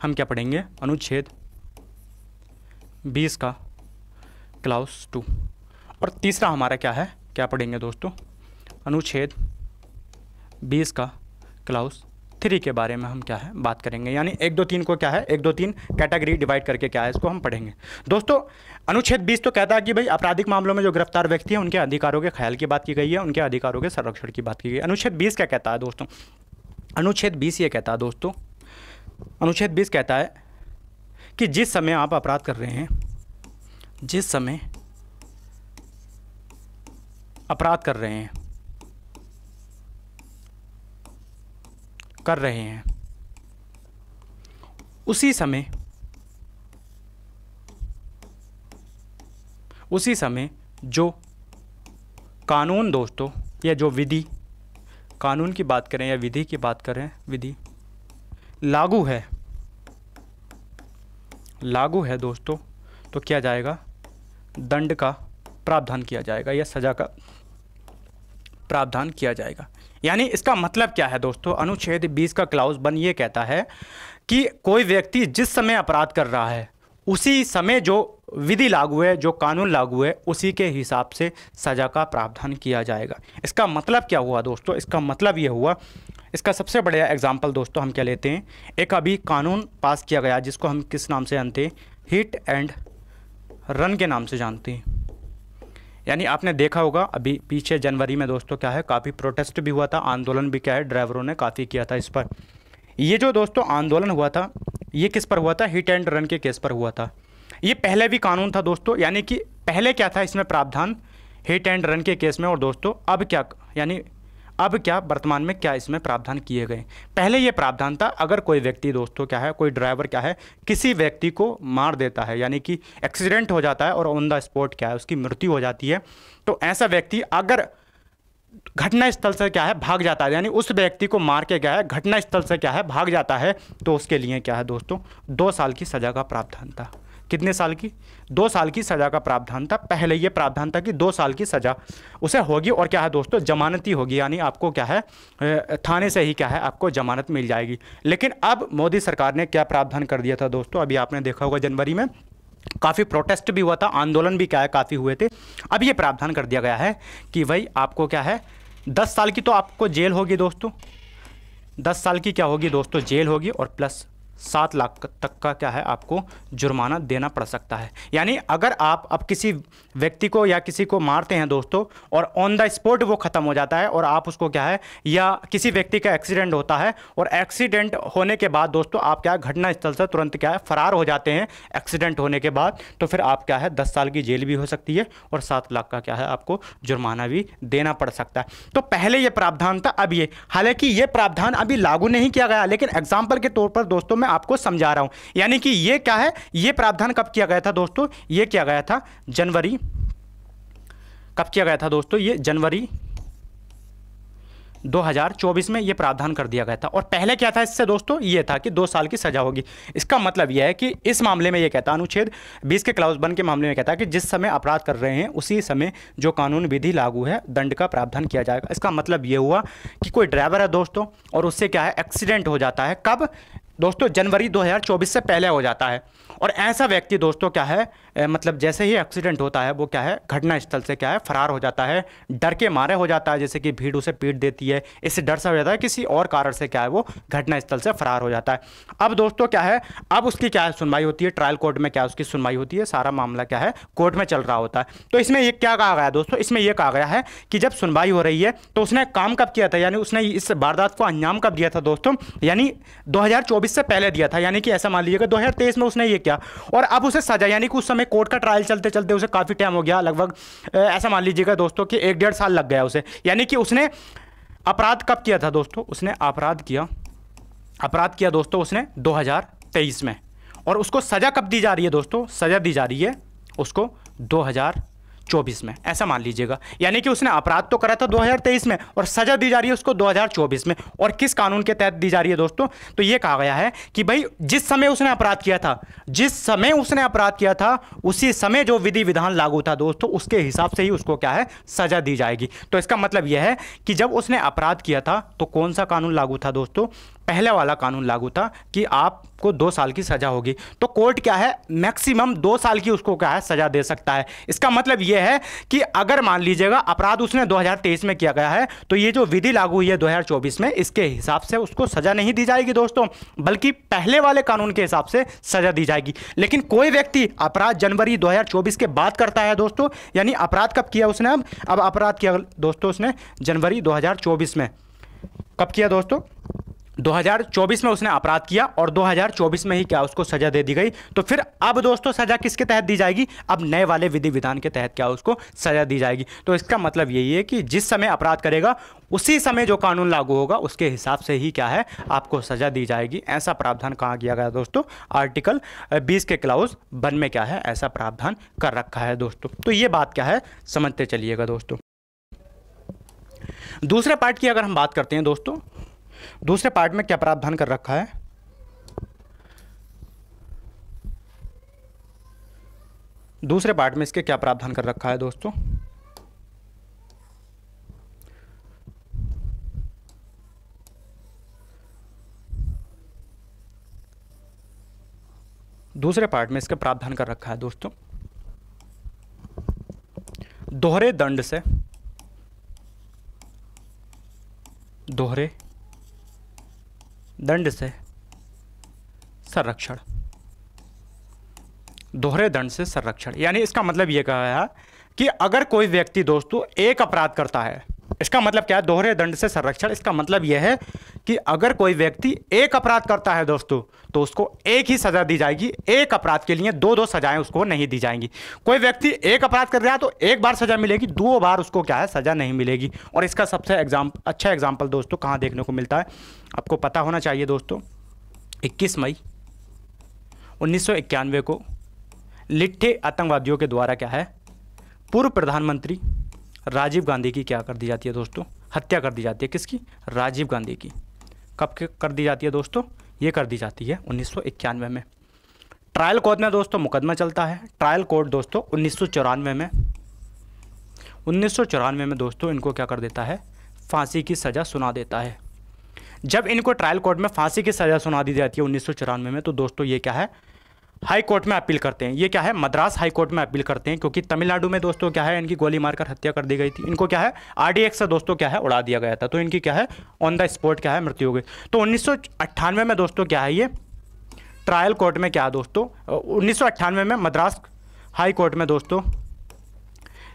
हम क्या पढ़ेंगे, अनुच्छेद 20 का क्लाउज 2, और तीसरा हमारा क्या पढ़ेंगे दोस्तों, अनुच्छेद 20 का क्लाउज 3 के बारे में हम बात करेंगे। यानी 1 2 3 को 1 2 3 कैटेगरी डिवाइड करके इसको हम पढ़ेंगे दोस्तों। अनुच्छेद 20 तो कहता है कि भाई आपराधिक मामलों में जो गिरफ्तार व्यक्ति है उनके अधिकारों के ख्याल की बात की गई है, उनके अधिकारों के संरक्षण की बात की गई है। अनुच्छेद 20 क्या कहता है दोस्तों, अनुच्छेद 20 ये कहता है दोस्तों, अनुच्छेद 20 कहता है कि जिस समय आप अपराध कर रहे हैं, जिस समय अपराध कर रहे हैं उसी समय जो कानून दोस्तों, या जो विधि, कानून की बात करें या विधि की बात करें, विधि लागू है दोस्तों, तो किया जाएगा, दंड का प्रावधान किया जाएगा या सजा का प्रावधान किया जाएगा। यानी इसका मतलब क्या है दोस्तों, अनुच्छेद 20 का क्लाउज 1 ये कहता है कि कोई व्यक्ति जिस समय अपराध कर रहा है उसी समय जो विधि लागू है, जो कानून लागू है, उसी के हिसाब से सजा का प्रावधान किया जाएगा। इसका मतलब क्या हुआ दोस्तों, इसका मतलब ये हुआ, इसका सबसे बड़ा एग्जाम्पल दोस्तों हम क्या लेते हैं, एक अभी कानून पास किया गया जिसको हम किस नाम से जानते हैं, हिट एंड रन के नाम से जानते हैं। यानी आपने देखा होगा अभी पीछे जनवरी में दोस्तों काफ़ी प्रोटेस्ट भी हुआ था, आंदोलन भी ड्राइवरों ने काफ़ी किया था इस पर। ये जो दोस्तों आंदोलन हुआ था ये किस पर हुआ था, हिट एंड रन के केस पर हुआ था। ये पहले भी कानून था दोस्तों, यानी कि पहले क्या था इसमें प्रावधान, हिट एंड रन के केस में, और दोस्तों अब क्या, यानी अब क्या वर्तमान में क्या इसमें प्रावधान किए गए। पहले ये प्रावधान था अगर कोई व्यक्ति दोस्तों कोई ड्राइवर किसी व्यक्ति को मार देता है, यानी कि एक्सीडेंट हो जाता है और ऑन द स्पॉट उसकी मृत्यु हो जाती है, तो ऐसा व्यक्ति अगर घटना स्थल से भाग जाता है, यानी उस व्यक्ति को मार के घटना स्थल से भाग जाता है, तो उसके लिए दोस्तों 2 साल की सज़ा का प्रावधान था। कितने साल की? 2 साल की सज़ा का प्रावधान था। पहले ये प्रावधान था कि 2 साल की सज़ा उसे होगी और क्या है दोस्तों, जमानती होगी, यानी आपको क्या है थाने से ही क्या है आपको जमानत मिल जाएगी। लेकिन अब मोदी सरकार ने क्या प्रावधान कर दिया था दोस्तों, अभी आपने देखा होगा जनवरी में काफ़ी प्रोटेस्ट भी हुआ था, आंदोलन भी क्या है काफ़ी हुए थे। अब ये प्रावधान कर दिया गया है कि भाई आपको क्या है 10 साल की तो आपको जेल होगी दोस्तों, 10 साल की क्या होगी दोस्तों, जेल होगी और प्लस 7 लाख तक का क्या है आपको जुर्माना देना पड़ सकता है। यानी अगर आप अब किसी व्यक्ति को या किसी को मारते हैं दोस्तों और ऑन द स्पॉट वो ख़त्म हो जाता है और आप उसको क्या है, या किसी व्यक्ति का एक्सीडेंट होता है और एक्सीडेंट होने के बाद दोस्तों आप क्या है घटना स्थल से तुरंत क्या है फरार हो जाते हैं एक्सीडेंट होने के बाद, तो फिर आप क्या है 10 साल की जेल भी हो सकती है और 7 लाख का क्या है आपको जुर्माना भी देना पड़ सकता है। तो पहले ये प्रावधान था, अब ये, हालांकि ये प्रावधान अभी लागू नहीं किया गया, लेकिन एग्जाम्पल के तौर पर दोस्तों मैं आपको समझा रहा हूं। यानी कि ये क्या है, ये प्रावधान कब किया गया था दोस्तों, ये किया गया था जनवरी, कब किया गया था दोस्तों, ये जनवरी 2024 में ये प्रावधान कर दिया गया था। और पहले क्या था इससे दोस्तों, ये था कि 2 साल की सजा होगी। इसका मतलब यह है कि इस मामले में ये कहता है, अनुच्छेद 20 के क्लाउज 1 के मामले में कहता है कि जिस समय अपराध कर रहे हैं उसी समय जो कानून विधि लागू है दंड का प्रावधान किया जाएगा। इसका मतलब ये हुआ कि कोई ड्राइवर है दोस्तों और उससे क्या है एक्सीडेंट हो जाता है, कब दोस्तों, जनवरी 2024 से पहले हो जाता है। और ऐसा व्यक्ति दोस्तों क्या है मतलब जैसे ही एक्सीडेंट होता है वो क्या है घटना स्थल से क्या है फरार हो जाता है, डर के मारे हो जाता है, जैसे कि भीड़ उसे पीट देती है, इससे डर से हो जाता है, किसी और कारण से क्या है वो घटना स्थल से फरार हो जाता है। अब दोस्तों क्या है, अब उसकी क्या है सुनवाई होती है, ट्रायल कोर्ट में क्या उसकी सुनवाई होती है, सारा मामला क्या है कोर्ट में चल रहा होता है। तो इसमें ये क्या कहा गया दोस्तों, इसमें यह कहा गया है कि जब सुनवाई हो रही है तो उसने काम कब किया था, यानी उसने इस वारदात को अंजाम कब दिया था दोस्तों, यानी 2024 से पहले दिया था। यानी कि ऐसा मान लीजिएगा 2023 में उसने ये किया और अब उसे सजा, यानी कि उस समय कोर्ट का ट्रायल चलते चलते उसे काफ़ी टाइम हो गया, लगभग ऐसा मान लीजिएगा दोस्तों कि 1-1.5 साल लग गया उसे। यानी कि उसने अपराध कब किया था दोस्तों, उसने अपराध किया दोस्तों उसने 2023 में, और उसको सजा कब दी जा रही है दोस्तों, सजा दी जा रही है उसको 2024 में, ऐसा मान लीजिएगा। यानी कि उसने अपराध तो करा था 2023 में और सजा दी जा रही है उसको 2024 में। और किस कानून के तहत दी जा रही है दोस्तों, तो ये कहा गया है कि भाई जिस समय उसने अपराध किया था उसी समय जो विधि विधान लागू था दोस्तों उसके हिसाब से ही उसको क्या है सजा दी जाएगी। तो इसका मतलब यह है कि जब उसने अपराध किया था तो कौन सा कानून लागू था दोस्तों, पहले वाला कानून लागू था कि आपको 2 साल की सजा होगी। तो कोर्ट क्या है मैक्सिमम 2 साल की उसको क्या है सजा दे सकता है। इसका मतलब यह है कि अगर मान लीजिएगा अपराध उसने 2023 में किया गया है तो ये जो विधि लागू हुई है 2024 में, इसके हिसाब से उसको सजा नहीं दी जाएगी दोस्तों, बल्कि पहले वाले कानून के हिसाब से सजा दी जाएगी। लेकिन कोई व्यक्ति अपराध जनवरी 2024 के बाद करता है दोस्तों, यानी अपराध कब किया उसने, अब अपराध किया दोस्तों उसने जनवरी 2024 में, कब किया दोस्तों, 2024 में उसने अपराध किया और 2024 में ही क्या उसको सजा दे दी गई। तो फिर अब दोस्तों सजा किसके तहत दी जाएगी, अब नए वाले विधि विधान के तहत क्या उसको सजा दी जाएगी। तो इसका मतलब यही है कि जिस समय अपराध करेगा उसी समय जो कानून लागू होगा उसके हिसाब से ही क्या है आपको सजा दी जाएगी। ऐसा प्रावधान कहाँ किया गया दोस्तों, आर्टिकल 20 के क्लाउज 1 में क्या है ऐसा प्रावधान कर रखा है दोस्तों। तो ये बात क्या है समझते चलिएगा दोस्तों। दूसरे पार्ट की अगर हम बात करते हैं दोस्तों, दूसरे पार्ट में क्या प्रावधान कर रखा है, दूसरे पार्ट में इसके क्या प्रावधान कर रखा है दोस्तों, दूसरे पार्ट में इसका प्रावधान कर रखा है दोस्तों, दोहरे दंड से संरक्षण, दोहरे दंड से संरक्षण। यानी इसका मतलब यह कहा है कि अगर कोई व्यक्ति दोस्तों एक अपराध करता है, इसका मतलब क्या है दोहरे दंड से संरक्षण, इसका मतलब यह है कि अगर कोई व्यक्ति एक अपराध करता है दोस्तों तो उसको एक ही सजा दी जाएगी, एक अपराध के लिए 2-2 सजाएं उसको नहीं दी जाएंगी। कोई व्यक्ति एक अपराध कर रहा है तो एक बार सजा मिलेगी, 2 बार उसको क्या है सजा नहीं मिलेगी। और इसका सबसे अच्छा एग्जाम्पल दोस्तों कहाँ देखने को मिलता है, आपको पता होना चाहिए दोस्तों, 21 मई 1991 को लिट्ठे आतंकवादियों के द्वारा क्या है पूर्व प्रधानमंत्री राजीव गांधी की क्या कर दी जाती है दोस्तों, हत्या कर दी जाती है। किसकी, राजीव गांधी की। कब कर दी जाती है दोस्तों, ये कर दी जाती है 1991 में। ट्रायल कोर्ट में दोस्तों मुकदमा चलता है। ट्रायल कोर्ट दोस्तों 1994 में दोस्तों इनको क्या कर देता है, फांसी की सज़ा सुना देता है। जब इनको ट्रायल कोर्ट में फांसी की सज़ा सुना दी जाती है 1994 में, तो दोस्तों ये क्या है, हाई कोर्ट में अपील करते हैं। ये क्या है, मद्रास हाई कोर्ट में अपील करते हैं, क्योंकि तमिलनाडु में दोस्तों क्या है, इनकी गोली मारकर हत्या कर दी गई थी। इनको क्या है, RDX से दोस्तों क्या है, उड़ा दिया गया था। तो इनकी क्या है, ऑन द स्पॉट क्या है, मृत्यु हो गई। तो 1998 में दोस्तों क्या है, ये ट्रायल कोर्ट में क्या है दोस्तों, 1998 में मद्रास हाई कोर्ट में दोस्तों,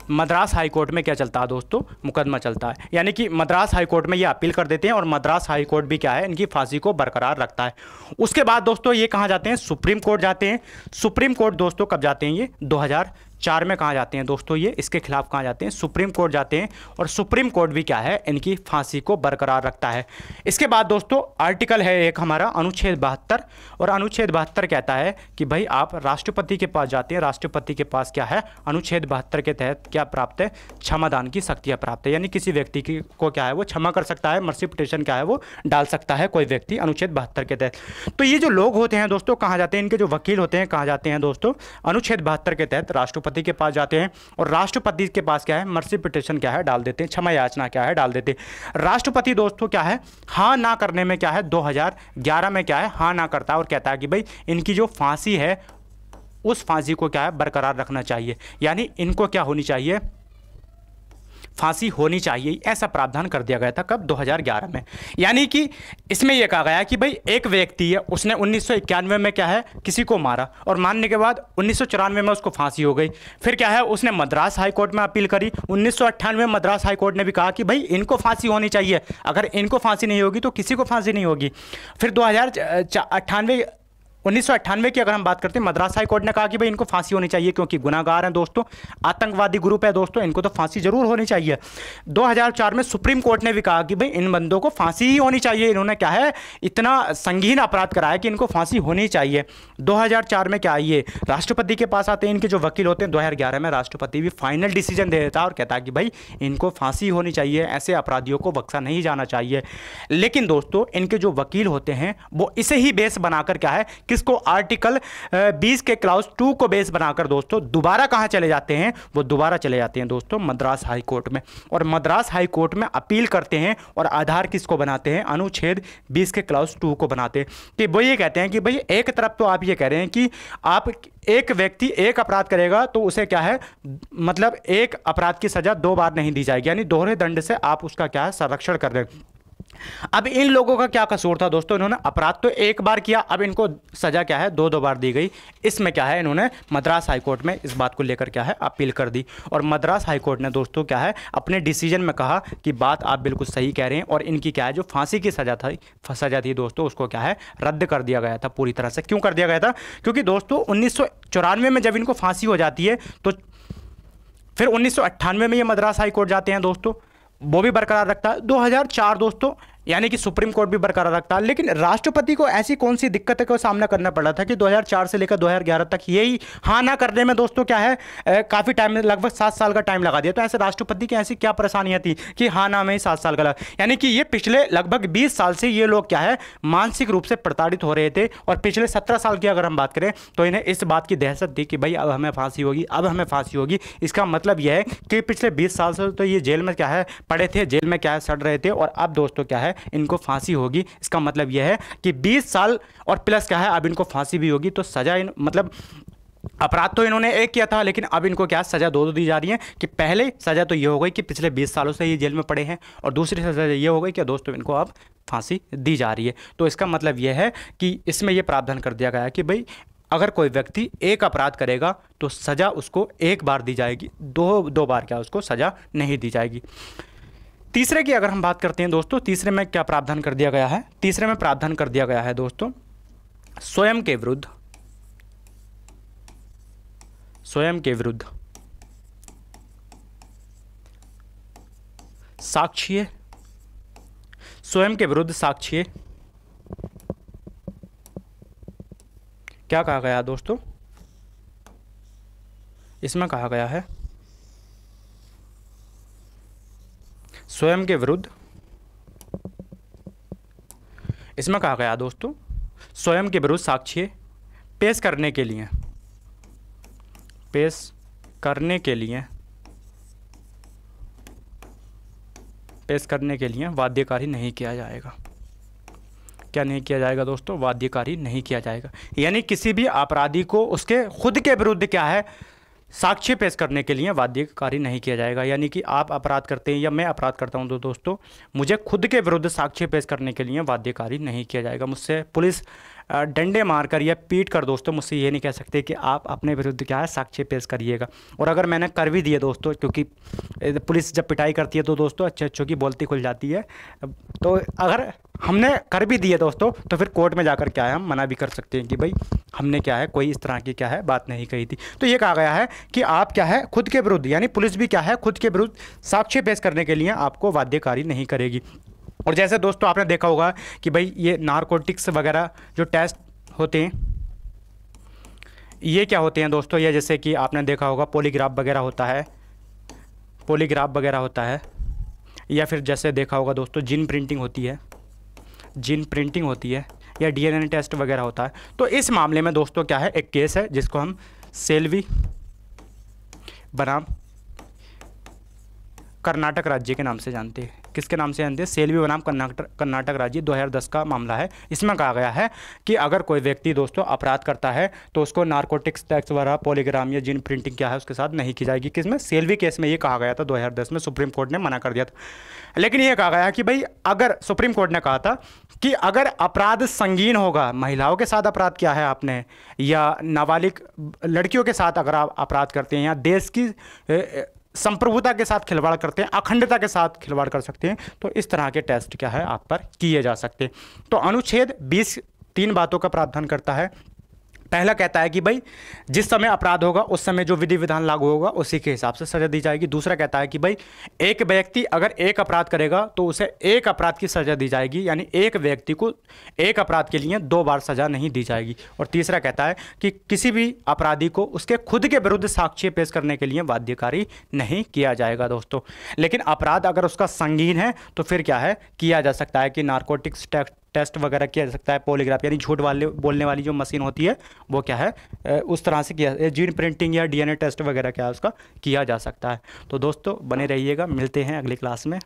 मद्रास हाई कोर्ट में क्या चलता है दोस्तों, मुकदमा चलता है। यानी कि मद्रास हाई कोर्ट में ये अपील कर देते हैं और मद्रास हाई कोर्ट भी क्या है, इनकी फांसी को बरकरार रखता है। उसके बाद दोस्तों ये कहाँ जाते हैं, सुप्रीम कोर्ट जाते हैं। सुप्रीम कोर्ट दोस्तों कब जाते हैं, ये 2004 में कहाँ जाते हैं दोस्तों, ये इसके खिलाफ कहाँ जाते हैं, सुप्रीम कोर्ट जाते हैं। और सुप्रीम कोर्ट भी क्या है, इनकी फांसी को बरकरार रखता है। इसके बाद दोस्तों आर्टिकल है एक हमारा अनुच्छेद 72, और अनुच्छेद 72 कहता है कि भाई आप राष्ट्रपति के पास जाते हैं। राष्ट्रपति के पास क्या है, अनुच्छेद 72 के तहत क्या प्राप्त है, क्षमादान की शक्तियाँ प्राप्त है। यानी किसी व्यक्ति को क्या है, वो क्षमा कर सकता है, मर्सी पिटिशन क्या है वो डाल सकता है कोई व्यक्ति अनुच्छेद 72 के तहत। तो ये जो लोग होते हैं दोस्तों कहाँ जाते हैं, इनके जो वकील होते हैं कहाँ जाते हैं दोस्तों, अनुच्छेद 72 के तहत राष्ट्रपति के पास जाते हैं। और राष्ट्रपति के पास क्या है, मर्सी पिटिशन क्या है डाल देते हैं, क्षमा याचना क्या है डाल देते हैं। राष्ट्रपति दोस्तों क्या है, हाँ ना करने में क्या है, 2011 में क्या है, हाँ ना करता है और कहता है कि भाई इनकी जो फांसी है उस फांसी को क्या है, बरकरार रखना चाहिए। यानी इनको क्या होनी चाहिए, फांसी होनी चाहिए, ऐसा प्रावधान कर दिया गया था। कब, 2011 में। यानी कि इसमें यह कहा गया कि भाई एक व्यक्ति है, उसने 1991 में क्या है, किसी को मारा, और मारने के बाद 1994 में उसको फांसी हो गई। फिर क्या है, उसने मद्रास हाई कोर्ट में अपील करी। 1998 में मद्रास हाई कोर्ट ने भी कहा कि भाई इनको फांसी होनी चाहिए, अगर इनको फांसी नहीं होगी तो किसी को फांसी नहीं होगी। फिर 1998 की अगर हम बात करते हैं, मद्रास हाई कोर्ट ने कहा कि भाई इनको फांसी होनी चाहिए, क्योंकि गुनाहगार हैं दोस्तों, आतंकवादी ग्रुप है दोस्तों, इनको तो फांसी जरूर होनी चाहिए। 2004 में सुप्रीम कोर्ट ने भी कहा कि भाई इन बंदों को फांसी ही होनी चाहिए, इन्होंने क्या है, इतना संगीन अपराध कराया कि इनको फांसी होनी चाहिए। 2004 में क्या, ये राष्ट्रपति के पास आते हैं, इनके जो वकील होते हैं। 2011 में राष्ट्रपति भी फाइनल डिसीजन दे देता है और कहता है कि भाई इनको फांसी होनी चाहिए, ऐसे अपराधियों को बख्शा नहीं जाना चाहिए। लेकिन दोस्तों इनके जो वकील होते हैं वो इसे ही बेस बनाकर क्या है, किसको, आर्टिकल 20 के क्लाउज 2 को बेस बनाकर दोस्तों दोबारा कहां चले जाते हैं, वो दोबारा चले जाते हैं दोस्तों मद्रास हाई कोर्ट में। और मद्रास हाई कोर्ट में अपील करते हैं और आधार किसको बनाते हैं, अनुच्छेद 20 के क्लाउज 2 को बनाते हैं। कि वो ये कहते हैं कि भाई एक तरफ तो आप ये कह रहे हैं कि आप एक व्यक्ति एक अपराध करेगा तो उसे क्या है, मतलब एक अपराध की सजा 2 बार नहीं दी जाएगी, यानी दोहरे दंड से आप उसका क्या है, संरक्षण कर रहे हैं। अब इन लोगों का क्या कसूर था दोस्तों, इन्होंने अपराध तो एक बार किया, अब इनको सजा क्या है, 2 बार दी गई। इसमें क्या है, इन्होंने मद्रास हाई कोर्ट में इस बात को लेकर क्या है, अपील कर दी। और मद्रास हाई कोर्ट ने दोस्तों क्या है, अपने डिसीजन में कहा कि बात आप बिल्कुल सही कह रहे हैं, और इनकी क्या है, जो फांसी की सजा थी दोस्तों, उसको क्या है, रद्द कर दिया गया था पूरी तरह से। क्यों कर दिया गया था, क्योंकि दोस्तों 1994 में जब इनको फांसी हो जाती है, तो फिर 1998 में ये मद्रास हाई कोर्ट जाते हैं दोस्तों, वो भी बरकरार रखता है। 2004 दोस्तों यानी कि सुप्रीम कोर्ट भी बरकरार रखता है। लेकिन राष्ट्रपति को ऐसी कौन सी दिक्कतों का सामना करना पड़ा था कि 2004 से लेकर 2011 तक यही हाँ ना करने में दोस्तों क्या है, काफ़ी टाइम, लगभग 7 साल का टाइम लगा दिया। तो ऐसे राष्ट्रपति की ऐसी क्या परेशानियां थी कि हाँ ना में ही 7 साल का लगा, यानी कि ये पिछले लगभग 20 साल से ये लोग क्या है, मानसिक रूप से प्रताड़ित हो रहे थे। और पिछले 17 साल की अगर हम बात करें तो इन्हें इस बात की दहशत थी कि भाई अब हमें फांसी होगी, अब हमें फांसी होगी। इसका मतलब यह है कि पिछले 20 साल से तो ये जेल में क्या है, पड़े थे, जेल में क्या है, सड़ रहे थे, और अब दोस्तों क्या है, इनको फांसी होगी। इसका मतलब यह है कि 20 साल और प्लस क्या है, अब इनको फांसी भी होगी। तो सजा मतलब अपराध तो इन्होंने एक किया था, लेकिन अब इनको क्या सजा 2 दी जा रही है। कि पहले सजा तो ये हो गई कि पिछले 20 सालों से ये जेल में पड़े हैं, और दूसरी सजा ये हो गई कि दोस्तों इनको अब फांसी दी जा रही है। तो इसका मतलब यह है कि इसमें यह प्रावधान कर दिया गया है कि भाई अगर कोई व्यक्ति एक अपराध करेगा तो सजा उसको 1 बार दी जाएगी, 2 बार क्या उसको सजा नहीं दी जाएगी। तीसरे की अगर हम बात करते हैं दोस्तों, तीसरे में क्या प्रावधान कर दिया गया है, तीसरे में प्रावधान कर दिया गया है दोस्तों, स्वयं के विरुद्ध साक्ष्य, स्वयं के विरुद्ध साक्ष्य क्या कहा गया दोस्तों, इसमें कहा गया है स्वयं के विरुद्ध, इसमें कहा गया दोस्तों स्वयं के विरुद्ध साक्ष्य पेश करने के लिए बाध्यकारी नहीं किया जाएगा। क्या नहीं किया जाएगा दोस्तों? बाध्यकारी नहीं किया जाएगा। यानी किसी भी अपराधी को उसके खुद के विरुद्ध क्या है, साक्ष्य पेश करने के लिए बाध्यकारी नहीं किया जाएगा। यानी कि आप अपराध करते हैं या मैं अपराध करता हूं तो दोस्तों मुझे खुद के विरुद्ध साक्ष्य पेश करने के लिए बाध्यकारी नहीं किया जाएगा। मुझसे पुलिस डंडे मारकर या पीट कर दोस्तों मुझसे ये नहीं कह सकते कि आप अपने विरुद्ध क्या है साक्ष्य पेश करिएगा। और अगर मैंने कर भी दिए दोस्तों, क्योंकि पुलिस जब पिटाई करती है तो दोस्तों अच्छे अच्छों की बोलती खुल जाती है, तो अगर हमने कर भी दिए दोस्तों तो फिर कोर्ट में जाकर क्या है हम मना भी कर सकते हैं कि भाई हमने क्या है कोई इस तरह की क्या है बात नहीं कही थी। तो ये कहा गया है कि आप क्या है खुद के विरुद्ध, यानी पुलिस भी क्या है खुद के विरुद्ध साक्ष्य पेश करने के लिए आपको बाध्यकारी नहीं करेगी। और जैसे दोस्तों आपने देखा होगा कि भाई ये नारकोटिक्स वगैरह जो टेस्ट होते हैं ये क्या होते हैं दोस्तों, ये जैसे कि आपने देखा होगा पॉलीग्राफ वगैरह होता है, या फिर जैसे देखा होगा दोस्तों जीन प्रिंटिंग होती है या DNA टेस्ट वगैरह होता है। तो इस मामले में दोस्तों क्या है एक केस है जिसको हम सेल्वी बनाम कर्नाटक राज्य के नाम से जानते हैं। किसके नाम से जानते हैं? सेल्वी बनाम कर्नाटक राज्य 2010 का मामला है। इसमें कहा गया है कि अगर कोई व्यक्ति दोस्तों अपराध करता है तो उसको नारकोटिक्स टेस्ट वगैरह पॉलीग्राम या जीन प्रिंटिंग क्या है उसके साथ नहीं की जाएगी। किसमें? सेल्वी केस में ये कहा गया था 2010 में, सुप्रीम कोर्ट ने मना कर दिया था। लेकिन ये कहा गया कि भाई अगर सुप्रीम कोर्ट ने कहा था कि अगर अपराध संगीन होगा, महिलाओं के साथ अपराध किया है आपने या नाबालिग लड़कियों के साथ अगर आप अपराध करते हैं या देश की संप्रभुता के साथ खिलवाड़ करते हैं, अखंडता के साथ खिलवाड़ कर सकते हैं, तो इस तरह के टेस्ट क्या है आप पर किए जा सकते हैं। तो अनुच्छेद 20 3 बातों का प्रावधान करता है। पहला कहता है कि भाई जिस समय अपराध होगा उस समय जो विधि विधान लागू होगा उसी के हिसाब से सजा दी जाएगी। दूसरा कहता है कि भाई एक व्यक्ति अगर एक अपराध करेगा तो उसे एक अपराध की सजा दी जाएगी, यानी एक व्यक्ति को एक अपराध के लिए 2 बार सजा नहीं दी जाएगी। और तीसरा कहता है कि किसी भी अपराधी को उसके खुद के विरुद्ध साक्ष्य पेश करने के लिए बाध्यकारी नहीं किया जाएगा दोस्तों। लेकिन अपराध अगर उसका संगीन है तो फिर क्या है किया जा सकता है कि नारकोटिक्स टेस्ट वगैरह किया जा सकता है, पॉलीग्राफ यानी झूठ बोलने वाली जो मशीन होती है वो क्या है उस तरह से किया, जीन प्रिंटिंग या DNA टेस्ट वगैरह क्या है उसका किया जा सकता है। तो दोस्तों बने रहिएगा, मिलते हैं अगली क्लास में।